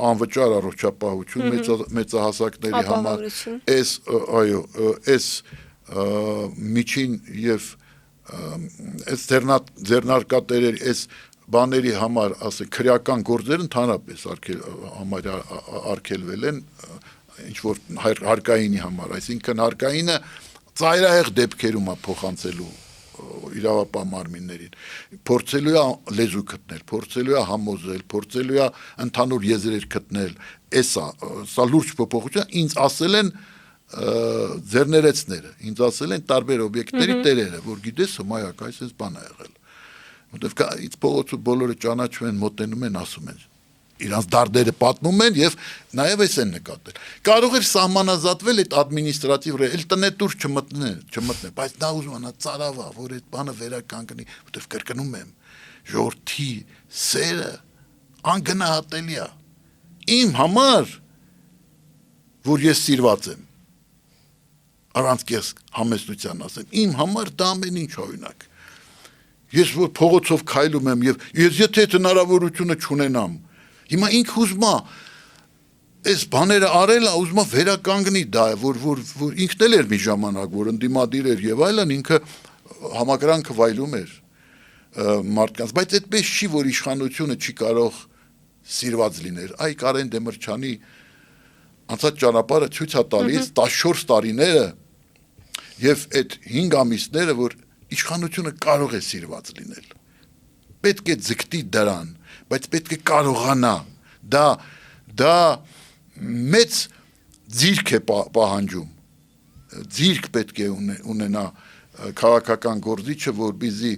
անվճար առողջապահություն մեծահասակների համար, այս միջին եւ այս ձեռնարկատերերի այս բաների համար, ասենք, քրեական գործեր ընդհանրապես արգելվել են ինչ որ հարկայինի համար, այսինքն հարկայինը ծայրահեղ դեպքերում է փոխանցելու իրավապահ մարմիններին, փորձելու է լեզու գտնել, փորձելու է համոզել, փորձելու է ընդհանուր եզրեր գտնել, սա լուրջ փոփոխություն, ինձ ասել են ձեռներեցները, ինձ ասել են տարբեր օբյեկտների տերերը, որ գիտես հմայակ այս բան է եղել, որտեվ ինձ փողոցը բոլորը ճանաչում են, մոտենում են, ասում են, իրանց դարդերը պատմում են եւ նաեւ այս են նկատել։ Կարող էր սահմանազատվել այդ ադմինիստրատիվ ռեալ տնետուր չմտնել, բայց նա ուզում է նա ծարավա, որ այդ բանը վերականգնի, որտեվ կրկնում եմ, ժողովրդի սերը անգնահատելի է։ Իմ համար, որ ես սիրված եմ, առանց կես համեստության ասեմ, իմ համար դա ամեն ինչ օրինակ։ Ես որ փողոցով քայլում եմ եւ ես եթե այդ հնարավորությունը չունենամ, հիմա ինքը ուզում է այս բաները արել է, ուզում է վերականգնի դա, որ ինքն էլ էր մի ժամանակ, որ ընդդիմադիր էր եւ այլն, ինքը համակրանքը վայելում էր մարդկանց, բայց այդպես չի, որ իշխանությունը չի կարող սիրված լիներ։ Այ Կարեն Դեմիրճյանի անցած ճանապարհը ցույց է տալիս 14 տարիները եւ այդ 5 ամիսները, որ իշխանությունը կարող է սիրված լինել։ Պետք է ձգտի դրան, բայց պետք է կարողանա, դա մեծ ձիրք է պահանջում, ձիրք պետք է ունենա քաղաքական գործիչը, որպեսզի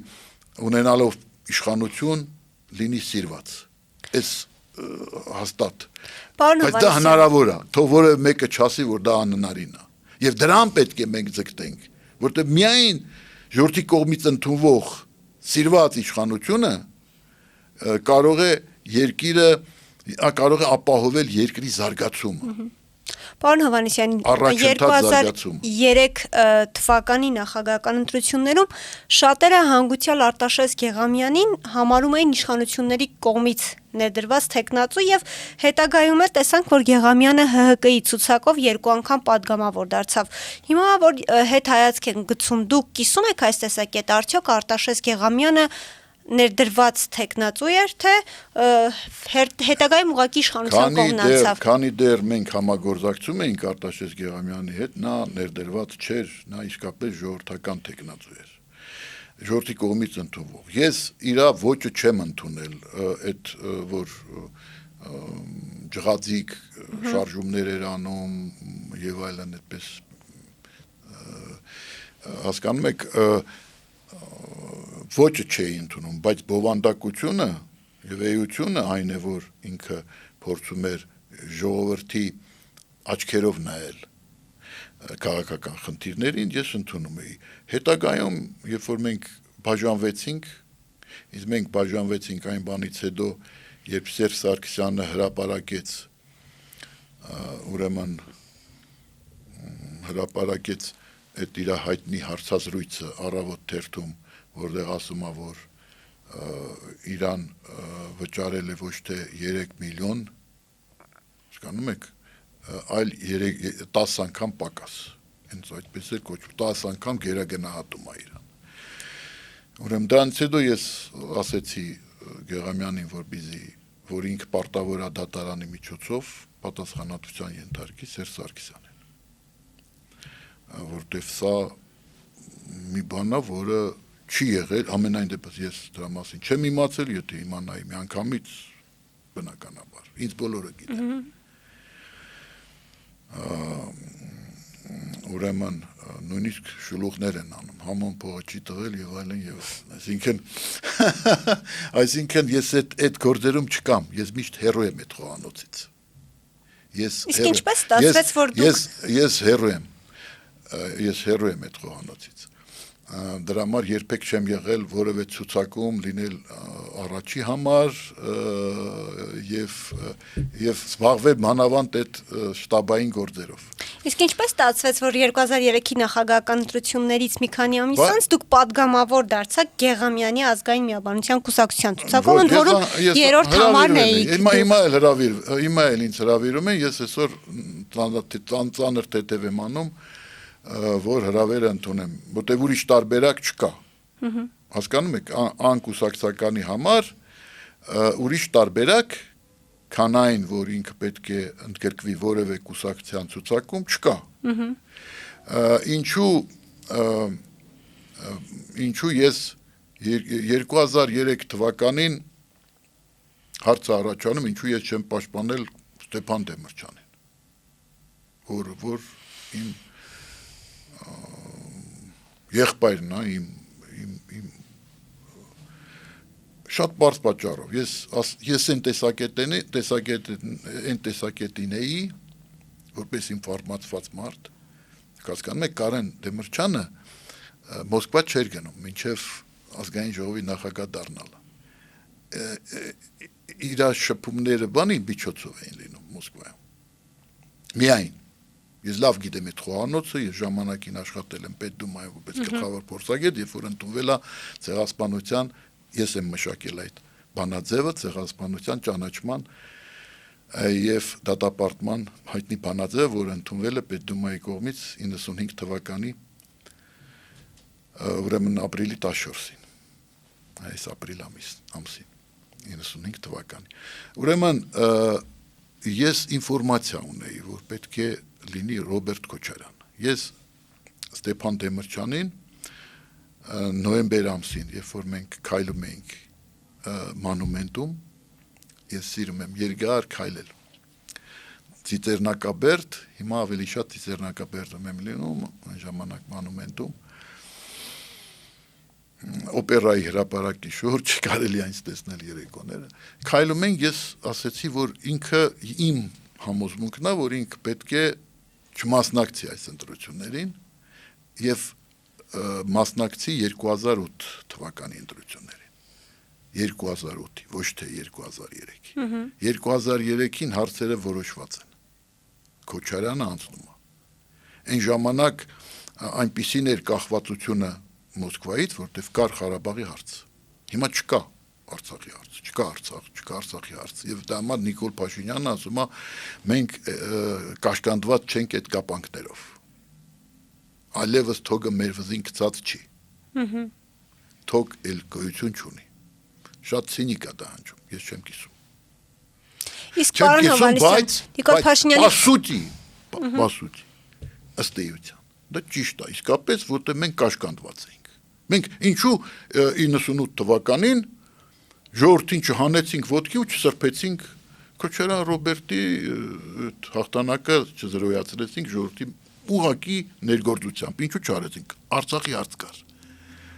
ունենալով իշխանություն լինի սիրված, այս հաստատ, բայց դա հնարավոր է, թող որևէ մեկը չասի, որ դա անհնարին է, եւ դրան պետք է մենք ձգտենք, որտեղ միայն ժողովրդի կողմից ընդունվող սիրված իշխանությունը կարող է ապահովել երկրի զարգացումը։ Պարոն Հովհաննիսյան, 2003 թվականի նախագահական ընտրություններում շատերը հանգուցյալ Արտաշես Գեղամյանին համարում էին իշխանությունների կողմից ներդրված թեկնածու եւ հետագայում էլ տեսանք, որ Գեղամյանը ՀՀԿ-ի ցուցակով 2 անգամ падգամավոր դարձավ։ Հիմա որ հետ հայացք են գցում, դուք կիսում եք այս տեսակետ, արդյոք Արտաշես Գեղամյանը ներդրված թեկնածու էր, թե հետագայում ուղղակի իշխանության կողմն անցավ։ Քանի դեռ մենք համագործակցում էինք Արտաշես Գեղամյանի հետ, նա ներդրված չէր, նա իսկապես ժողովրդական թեկնածու էր, ժողովրդի կողմից ընդունվող։ Ես իր ոճը չեմ ընդունել, այդ որ ջղածիկ շարժումներ էր անում եւ այլն այդպես հասկանում եք ոչը չէի ընդունում, բայց բովանդակությունը եւ էությունը այն է, որ ինքը փորձում էր ժողովրդի աչքերով նայել քաղաքական խնդիրներին, ես ընդունում էի։ Հետագայում, երբ որ մենք բաժանվեցինք, իսկ մենք բաժանվեցինք այն բանից հետո, երբ Սերժ Սարգսյանը հրապարակեց ուրեմն հրապարակեց այդ իր հայտնի հարցազրույցը Առավոտ թերթում, որտեղ ասում է, որ Իրան վճարել է ոչ թե 3 միլիոն, հասկանում եք, այլ 10 անգամ պակաս, հենց այդպես էր կոչվում, 10 անգամ գերագնահատում է Իրան։ Ուրեմն դրանից հետո ես ասեցի Գեղամյանին, որ ինքը պարտավոր է դատարանի միջոցով պատասխանատվության ենթարկի Սերժ Սարգսյանին, որտեվ սա մի բան է, որը չի եղել, ամենայն դեպս ես դրա մասին չեմ իմացել, եթե իմանայի մի անգամից բնականաբար, ինձ բոլորը գիտեն։ Ուրեմն նույնիսկ շլուխներ են անում, համոն փողը չի տվել եւ այլն եւ այսինքն ես այդ գործերում չկամ, ես միշտ հերո եմ այդ խոհանոցից։ Իսկ ինչպես ստացվեց, որ դուք ես հերո եմ այդ խոհանոցից։ Դրա համար երբեք չեմ եղել որևէ ցուցակում լինել առաջի համար եւ զբաղվել մանավանդ այդ շտաբային գործերով։ Իսկ ինչպես ստացվեց, որ 2003-ի նախագահական ընտրություններից մի քանի ամիս անց դուք падգամավոր դարձաք Գեղամյանի ազգային միաբանության կուսակցության ցուցակում, ընդ որում երրորդ համարն էիք։ Հիմա էլ ինձ հրավիրում են, ես այսօր ծանր թեթև եմ անում, որ հրավերը ընդունեմ, որտեղ ուրիշ տարբերակ չկա։ Հասկանում եք, անկուսակցականի համար ուրիշ տարբերակ, քան այն, որ ինքը պետք է ընդգրկվի որևէ կուսակցության ցուցակում, չկա։ Ինչու ես 2003 թվականին հարցը առաջանում, ինչու ես չեմ պաշտպանել Ստեփան Դեմիրճյանին, որ իմ եղբայրն է, իմ շատ բարձ պատճառով, ես են տեսակետին էի, որպես ինֆորմացված մարդ, հասկանում եք, Կարեն Դեմիրճյանը Մոսկվա չէր գնում, մինչև ազգային ժողովի նախագահ դառնալը։ Իր շփումները բանի միջոցով էին լինում Մոսկվայում։ Միայն ես լավ գիտեմ այդ խոհանոցը, ես ժամանակին աշխատել եմ Պետդումայում որպես գլխավոր փորձագետ, երբ որ ընդունվել է ցեղասպանության, ես եմ մշակել այդ բանաձևը ցեղասպանության ճանաչման եւ դատապարտման հայտնի բանաձևը, որը ընդունվել է Պետդումայի կողմից 95 թվականի ուրեմն ապրիլի 14-ին, այս ապրիլ ամսին 95 թվականի։ Ուրեմն ես ինֆորմացիա ունեի, որ պետք է լինի Ռոբերտ Քոչարյան։ Ես Ստեփան Դեմիրճյանին նոյեմբեր ամսին, երբ որ մենք քայլում էինք մանումենտում, ես սիրում եմ երկար քայլել։ Ծիծեռնակաբերդ, հիմա ավելի շատ Ծիծեռնակաբերդում եմ լինում, այն ժամանակ մանումենտում, օպերայի հրապարակի շուրջ կարելի այնց տեսնել երեկոները։ Քայլում ենք, ես ասեցի, որ ինքը իմ համոզմունքն է, որ ինքը պետք է չմասնակցի այս ընտրություններին եւ մասնակցի 2008 թվականի ընտրություններին։ 2008-ի, ոչ թե 2003-ի։ 2003-ին հարցերը որոշված են։ Քոչարյանը անցնում է։ Այն ժամանակ այնպիսին էր կախվածությունը Մոսկվայից, որտեղ կար Ղարաբաղի հարց։ Հիմա չկա Արցախի հարց, չկա Արցախի հարց։ Եվ դա համար Նիկոլ Փաշինյանը ասում է, մենք կաշկանդված չենք այդ կապանքներով։ Այլևս թոգը մեր վզին գցած չի։ Թոգ էլ գոյություն չունի։ Շատ ցինիկ է դա հնչում, ես չեմ կիսում։ Իսկ պարոն Հովհաննիսյան, Նիկոլ Փաշինյանի Պասուտի, ըստ էության, դա ճիշտ է, իսկապես, որտեղ մենք կաշկանդված ենք։ Մենք ինչու 98 թվականին ժողովրդին չհանեցինք ոտքի ու չսրբեցինք Քոչարյան Ռոբերտի հաղթանակը չզրոյացրեցինք ժողովրդի ուղակի ներգործությամբ, ինչու չարեցինք, Արցախի հարց կար։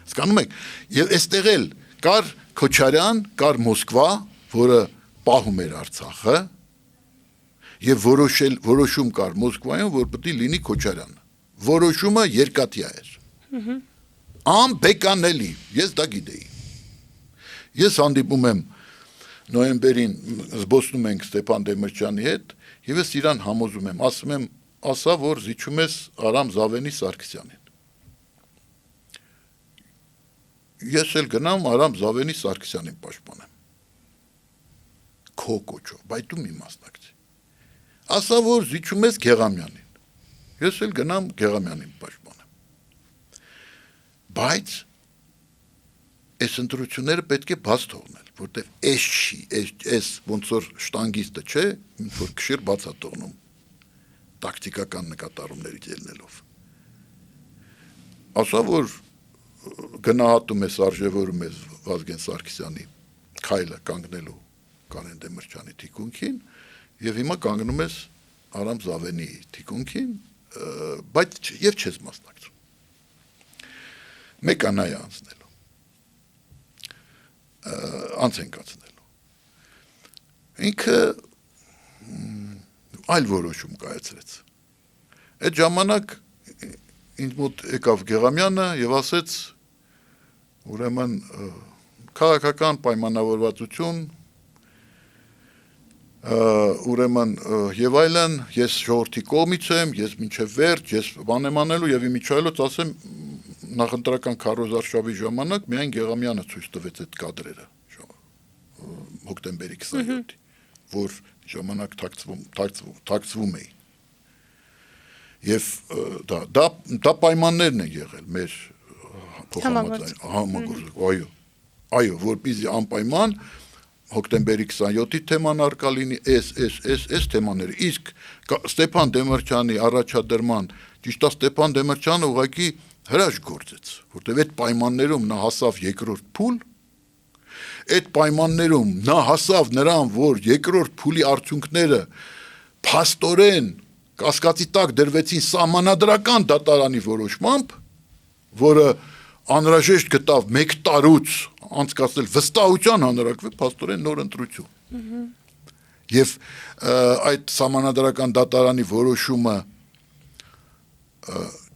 Հասկանում եք, եւ այստեղ էլ կար Քոչարյան, կար Մոսկվա, որը պահում էր Արցախը, եւ որոշում կար Մոսկվայում, որ պետք է լինի Քոչարյանը։ Որոշումը երկաթյա էր։ Անբեկանելի, ես դա գիտեի։ Ես հանդիպում եմ նոյեմբերին զբոսնում ենք Ստեփան Դեմիրճյանի հետ, եւ ես իրան համոզում եմ, ասում եմ, ասա, որ զիջում ես Արամ Զավենի Սարգսյանին։ Ես էլ գնամ Արամ Զավենի Սարգսյանին պաշտպանեմ։ Քո կոչով, բայց դու մի մասնակցի։ Ասա, որ զիջում ես Գեղամյանին։ Ես էլ գնամ Գեղամյանին պաշտպանեմ։ Բայց այս ընտրությունները պետք է բաց թողնել, որտեղ էս չի, էս ոնց որ շտանգիստը չէ, որ քշիր բաց է թողնում տակտիկական նկատառումներից ելնելով։ Ասա, որ գնահատում ես, արժևորում ես Վազգեն Սարգսյանի քայլը կանգնելու Կարեն Դեմիրճյանի թիկունքին եւ հիմա կանգնում ես Արամ Զավենի թիկունքին, բայց եւ չես մասնակցում։ Մեկ անայ անցնելու։ Անցենք անցնելու։ Ինքը այլ որոշում կայացրեց։ Այդ ժամանակ ինձ մոտ եկավ Գեղամյանը եւ ասեց, ուրեմն քաղաքական պայմանավորվածություն, ուրեմն եւ այլն, ես ժողովրդի կողմից եմ, ես մինչեւ վերջ, ես բան եմ անելու եւ իմիջայլոց ասեմ նախընտրական քարոզարշավի ժամանակ միայն Գեղամյանը ցույց տվեց այդ կադրերը հոկտեմբերի 27-ի, որ ժամանակ թաքցվում էի։ Եվ դա պայմաններն են եղել մեր համագործակցության, այո, որպեսզի անպայման հոկտեմբերի 27-ի թեման արկա լինի, այս թեմաները, իսկ Ստեփան Դեմիրճյանի առաջադրման, ճիշտ է Ստեփան Դեմիրճյանը ուղղակի հրաշք գործեց, որտեղ այդ պայմաններում նա հասավ երկրորդ փուլ, այդ պայմաններում նա հասավ նրան, որ երկրորդ փուլի արդյունքները փաստորեն կասկածի տակ դրվեցին սահմանադրական դատարանի որոշմամբ, որը անհրաժեշտ գտավ 1 տարուց անցկացնել վստահության հանրակրվե փաստորեն նոր ընտրություն։ Եվ այդ սահմանադրական դատարանի որոշումը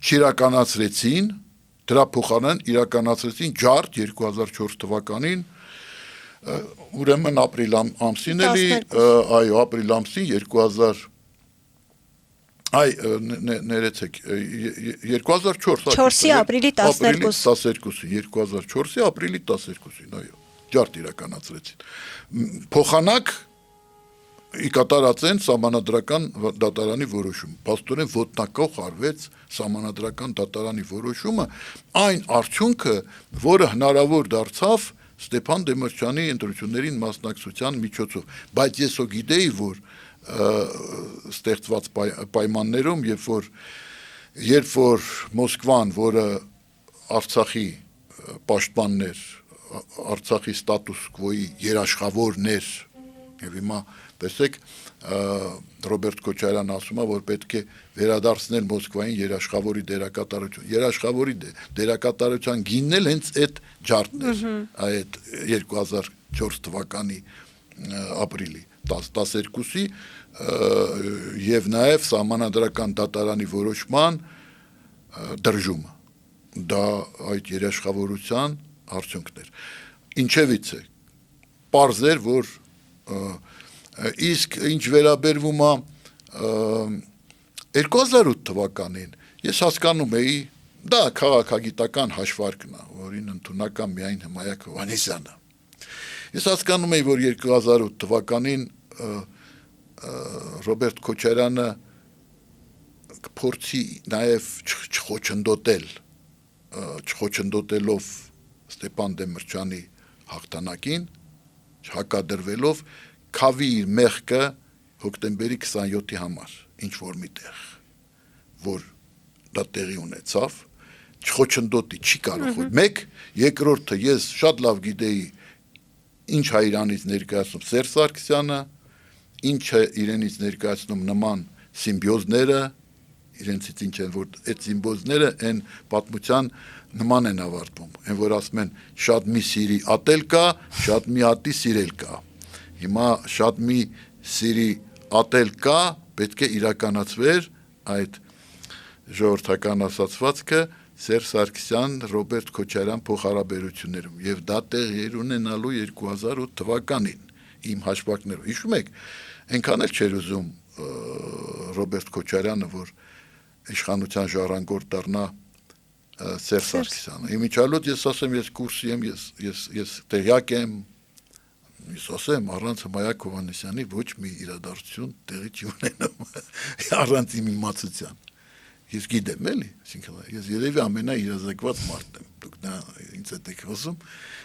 չիրականացրեցին, դրա փոխարեն իրականացրեցին ջարդ 2004 թվականին, ուրեմն ապրիլ ամսին էլի, այո, ապրիլ ամսին 2000 ներեցեք 2004-ի ապրիլի 12-ին 2004-ի ապրիլի 12-ին, այո, ջարդ իրականացրեցին։ Փոխանակ կատարածեն սահմանադրական դատարանի որոշում։ Փաստորեն ոտնակող արվեց սահմանադրական դատարանի որոշումը, այն արդյունքը, որը հնարավոր դարձավ Ստեփան Դեմիրճյանի ընտրություններին մասնակցության միջոցով, բայց ես ո գիտեի, որ ստեղծված պայմաններում, երբ որ Մոսկվան, որը Արցախի պաշտպանն էր, Արցախի ստատուս կվոյի երաշխավորն էր, եւ հիմա տեսեք Ռոբերտ Քոչարյանն ասում է, որ պետք է վերադարձնել Մոսկվային երաշխավորի դերակատարություն։ Երաշխավորի դերակատարության գինն էլ հենց այդ ջարդն էր, այդ 2004 թվականի ապրիլի 12-ի եւ նաեւ սահմանադրական դատարանի որոշման դրժումը։ Դա այդ երաշխավորության արդյունքն էր։ Ինչևից է պարզ էր, որ իսկ ինչ վերաբերվում է 2008 թվականին, ես հասկանում էի, դա քաղաքագիտական հաշվարկն է, որին ընդունական միայն Հմայակ Հովհաննիսյանը։ Ես հասկանում էի, որ 2008 թվականին Ռոբերտ Քոչարյանը կփորձի նաև չխոչընդոտելով Ստեփան Դեմիրճյանի հաղթանակին, հակադրվելով քավի իր մեղքը հոկտեմբերի 27-ի համար, ինչ որ միտեղ, որ դա տեղի ունեցավ, չխոչընդոտի չի կարող։ Մեկ, երկրորդը ես շատ լավ գիտեի ինչ Հայրանից ներկայացնում Սերժ Սարգսյանը, ինչը իրենից ներկայացնում նման սիմբիոզները, իրենցից ինչ են, որ այդ սիմբիոզները այն պատմության նման են ավարտվում, այն որ ասում են շատ մի սիրի ատել կա, շատ մի ատի սիրել կա։ Հիմա շատ մի սիրի ատել կա, պետք է իրականացվեր այդ ժողովրդական ասացվածքը Սերժ Սարգսյան, Ռոբերտ Քոչարյան փոխհարաբերություններում եւ դա տեղի ունենալու 2008 թվականին իմ հաշվարկներով։ Հիշում եք, այնքան էլ չէր ուզում Ռոբերտ Քոչարյանը, որ իշխանության ժառանգորդ դառնա Սերժ Սարգսյանը։ Իմիջիալոց ես ասեմ, ես կուրսի եմ, ես տեղյակ եմ, ես ասեմ, առանց Հմայակ Հովհաննիսյանի ոչ մի իրադարձություն տեղի չի ունենում, առանց իմ իմացության։ Ես գիտեմ էլի, ես երևի ամենաիրազեկված մարդն եմ, դուք նա ինձ հետ եք խոսում,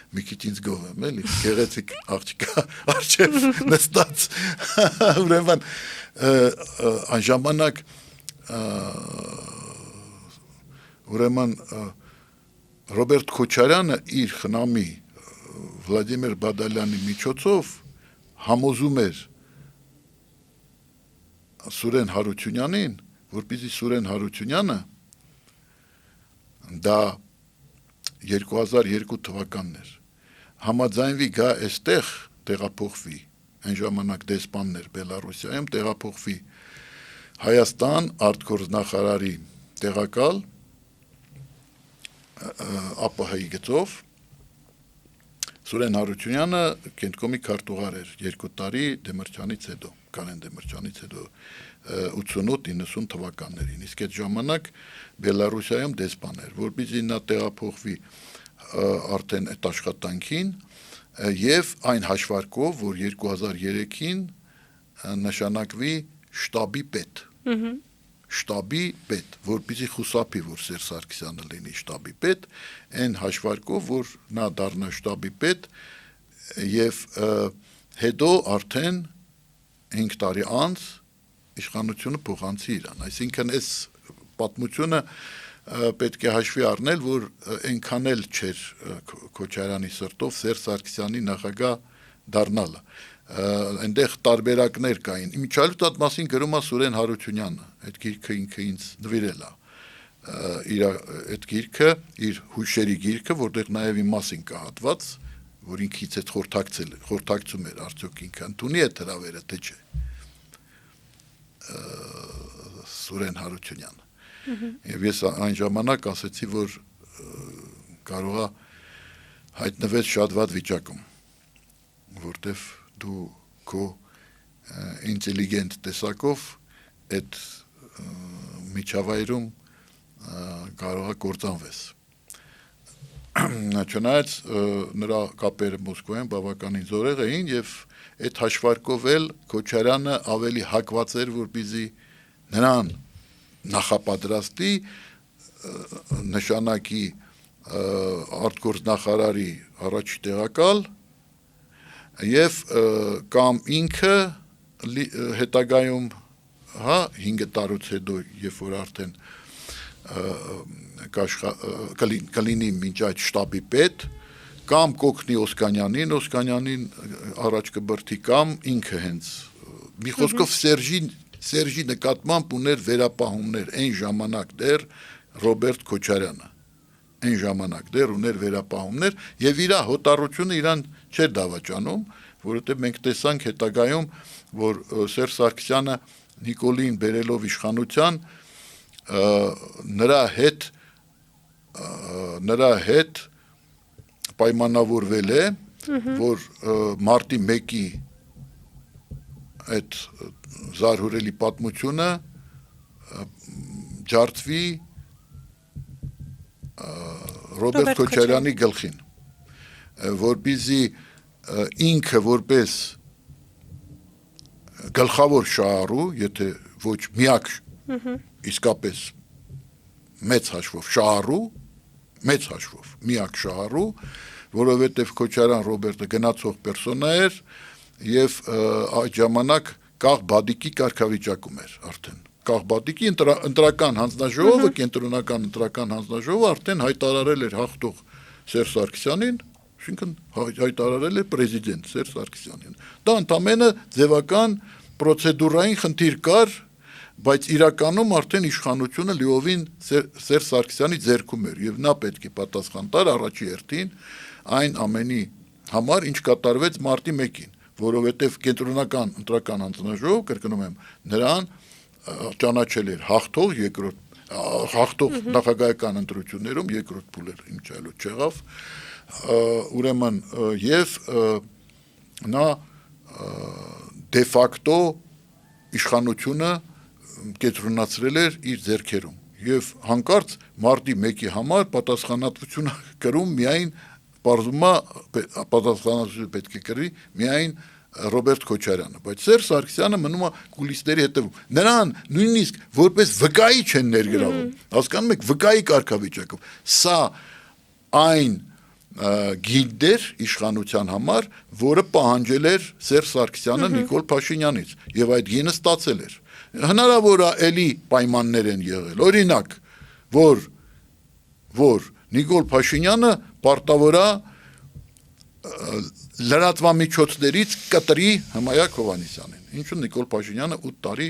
մի քիչ ինձ գոհ եմ էլի, գեղեցիկ աղջիկա առջև նստած, ուրեմն այն ժամանակ ուրեմն Ռոբերտ Քոչարյանը իր խնամի Վլադիմիր Բադալյանի միջոցով համոզում էր Սուրեն Հարությունյանին, որպեսզի Սուրեն Հարությունյանը դա 2002 թվականն էր, համաձայնվի գա այստեղ տեղափոխվի, այն ժամանակ դեսպաններ Բելառուսիայում տեղափոխվի Հայաստան արտգործնախարարի տեղակալ ԱՊՀ-ի գծով Սուրեն Հարությունյանը Կենտկոմի քարտուղար էր 2 տարի Դեմիրճյանից հետո, Կարեն Դեմիրճյանից հետո 88-90 թվականներին, իսկ այդ ժամանակ Բելառուսիայում դեսպան էր, որպեսզի նա տեղափոխվի արդեն այդ աշխատանքին եւ այն հաշվարկով, որ 2003-ին նշանակվի շտաբի պետ, որպեսզի խուսափի, որ Սերժ Սարգսյանը լինի շտաբի պետ, այն հաշվարկով, որ նա դառնա շտաբի պետ եւ հետո արդեն 5 տարի անց իշխանությունը փոխանցի իրան, այսինքն այս պատմությունը պետք է հաշվի առնել, որ այնքան էլ չէր Քոչարյանի սրտով Սերժ Սարգսյանի նախագահ դառնալը, այնտեղ տարբերակներ կային, իմիջիալոց այդ մասին գրում է Սուրեն Հարությունյանը, այդ գիրքը ինքը ինձ նվիրել է, այդ գիրքը, իր հուշերի գիրքը, որտեղ նաև իմ մասին կա հատված, որ ինքից այդ խորհրդակցում էր, արդյոք ինքը ընդունի այդ հրավերը, թե չէ, Սուրեն Հարությունյանը, եւ ես այն ժամանակ ասեցի, որ կարող է հայտնվեց շատ վատ վիճակում, որտեվ դու քո ինտելիգենտ տեսակով այդ միջավայրում կարող է կործանվես։ Չնայած նրա կապերը Մոսկվայում բավականին զորեղ էին եւ այդ հաշվարկով էլ Քոչարյանը ավելի հակված էր, որպեսզի նրան նախապատրաստի նշանակի արտգործնախարարի առաջ տեղակալ եւ կամ ինքը հետագայում 5 տարուց հետո երբ որ արդեն կլինի մինչ այդ շտաբի պետ կամ կօգնի Օսկանյանին առաջ կբրդի կամ ինքը հենց մի խոսքով Սերժի նկատմամբ ուներ վերապահումներ այն ժամանակ դեռ Ռոբերտ Քոչարյանը այն ժամանակ դեռ ուներ վերապահումներ եւ իր հոտառությունը իրան չէր դավաճանում, որովհետեւ մենք տեսանք հետագայում, որ Սերժ Սարգսյանը Նիկոլին բերելով իշխանության նրա հետ պայմանավորվել է, որ մարտի 1-ի այդ զարհուրելի պատմությունը ջարդվի Ռոբերտ Քոչարյանի գլխին, որպեսզի ինքը որպես գլխավոր շահառու, եթե ոչ միակ իսկապես մեծ հաշվով շահառու, միակ շահառու, որովհետև Քոչարյան Ռոբերտը գնացող պերսոնա էր եւ այդ ժամանակ Կաղբադիկի կարգավիճակում էր արդեն։ Կաղբադիկի ընտրական հանձնաժողովը, կենտրոնական ընտրական հանձնաժողովը արդեն հայտարարել էր հաղթող Սերժ Սարգսյանին, այսինքն հայտարարել է պրեզիդենտ Սերժ Սարգսյանին։ Դա ընդամենը ձևական պրոցեդուրային խնդիր կար, բայց իրականում արդեն իշխանությունը լիովին Սերժ Սարգսյանի ձեռքում էր եւ նա պետք է պատասխան տար առաջի հերթին այն ամենի համար, ինչ կատարվեց մարտի 1-ին, որովհետեւ կենտրոնական ընտրական հանձնաժողով, կրկնում եմ, նրան ճանաչել էր հաղթող նախագահական ընտրություններում երկրորդ փուլեր ինչ այլոց չեղավ, ուրեմն եւ նա դե ֆակտո իշխանությունը կենտրոնացրել էր իր ձեռքերում եւ հանկարծ մարտի 1-ի համար պատասխանատվությունը կրում միայն պատասխանատվությունը պետք է կրի միայն Ռոբերտ Քոչարյանը, բայց Սերժ Սարգսյանը մնում է կուլիսների հետևում։ Նրան նույնիսկ որպես վկայի չեն ներգրավում։ Հասկանում եք, վկայի կարգավիճակով։ Սա այն գիլդեր իշխանության համար, որը պահանջել էր Սերժ Սարգսյանը Նիկոլ Փաշինյանից եւ այդ գինը ստացել էր։ Հնարավոր է էլի պայմաններ են եղել։ Օրինակ, որ Նիկոլ Փաշինյանը պարտավոր է լրատվամիջոցներից կտրի Հմայակ Հովհաննիսյանին։ Ինչու Նիկոլ Փաշինյանը 8 տարի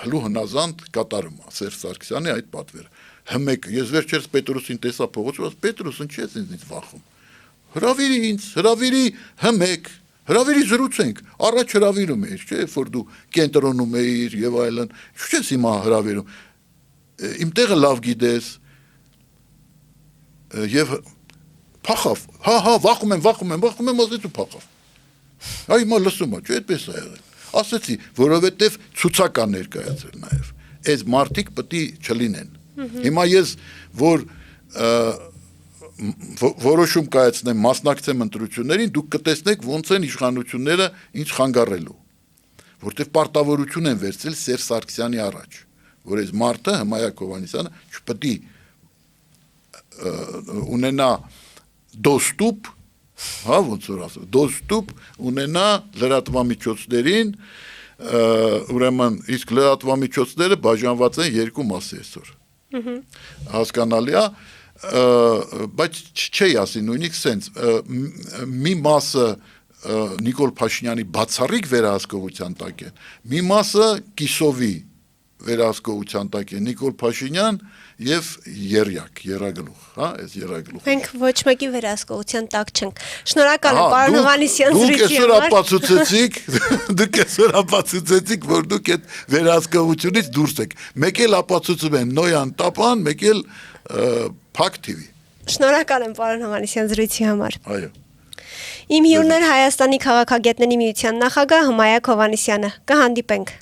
հլու հնազանդ կատարում է Սերժ Սարգսյանի այդ պատվերը։ Հմեկ, ես վերջերս Պետրոսին տեսա փողոցում, Պետրոսն չի ինձ վախում։ Հրավիրի ինձ, հրավիրի հմեկ, հրավիրի զրուցենք, առաջ հրավիրում էիր, չէ՞, որ դու կենտրոնում էիր եւ այլն, ինչու՞ չես հիմա հրավիրում։ Իմ տեղը լավ գիտես։ Եվ փախավ, վախում եմ, ասեց ու փախավ։ Այ հիմա լսում է, չէ՞, այդպես է եղել։ Ասեցի, որովհետեւ ցուցակ է ներկայացրել նաեւ։ Այս մարտիկ պետք է չլինեն։ Հիմա ես որ որոշում կայացնեմ մասնակցեմ ընտրություններին, դուք կտեսնեք ոնց են իշխանությունները ինչ խանգարելու, որտեղ պարտավորություն են վերցրել Սերժ Սարգսյանի առաջ, որ այս մարտը Հմայակ Հովհաննիսյանը չպետք է ունենա դոստուպ, ոնց որ ասում, դոստուպ ունենա լրատվամիջոցներին, ուրեմն իսկ լրատվամիջոցները բաժանված են երկու մասի այսօր։ Հասկանալի է, բայց չի ասի նույնիսկ սենց մի մասը Նիկոլ Փաշինյանի բացառիկ վերահսկողության տակ է, մի մասը Կիսովի վերահսկողության տակ է Նիկոլ Փաշինյան եւ Երագլուխ, այս Երագլուխ։ Մենք ոչ մեկի վերահսկողության տակ չենք։ Շնորհակալ եմ պարոն Հովհաննիսյան զրույցի համար։ Դուք այսօր ապացուցեցիք, որ դուք այդ վերահսկողությունից դուրս եք։ Մեկ էլ ապացուցում են Նոյան Տապան, մեկ էլ Փակ TV։ Շնորհակալ եմ պարոն Հովհաննիսյան զրույցի համար։ Այո։ Իմ հյուրն էր Հայաստանի քաղաքագետների միության նախագահ Հմայակ Հովհաննիսյանը։ Կհանդիպենք։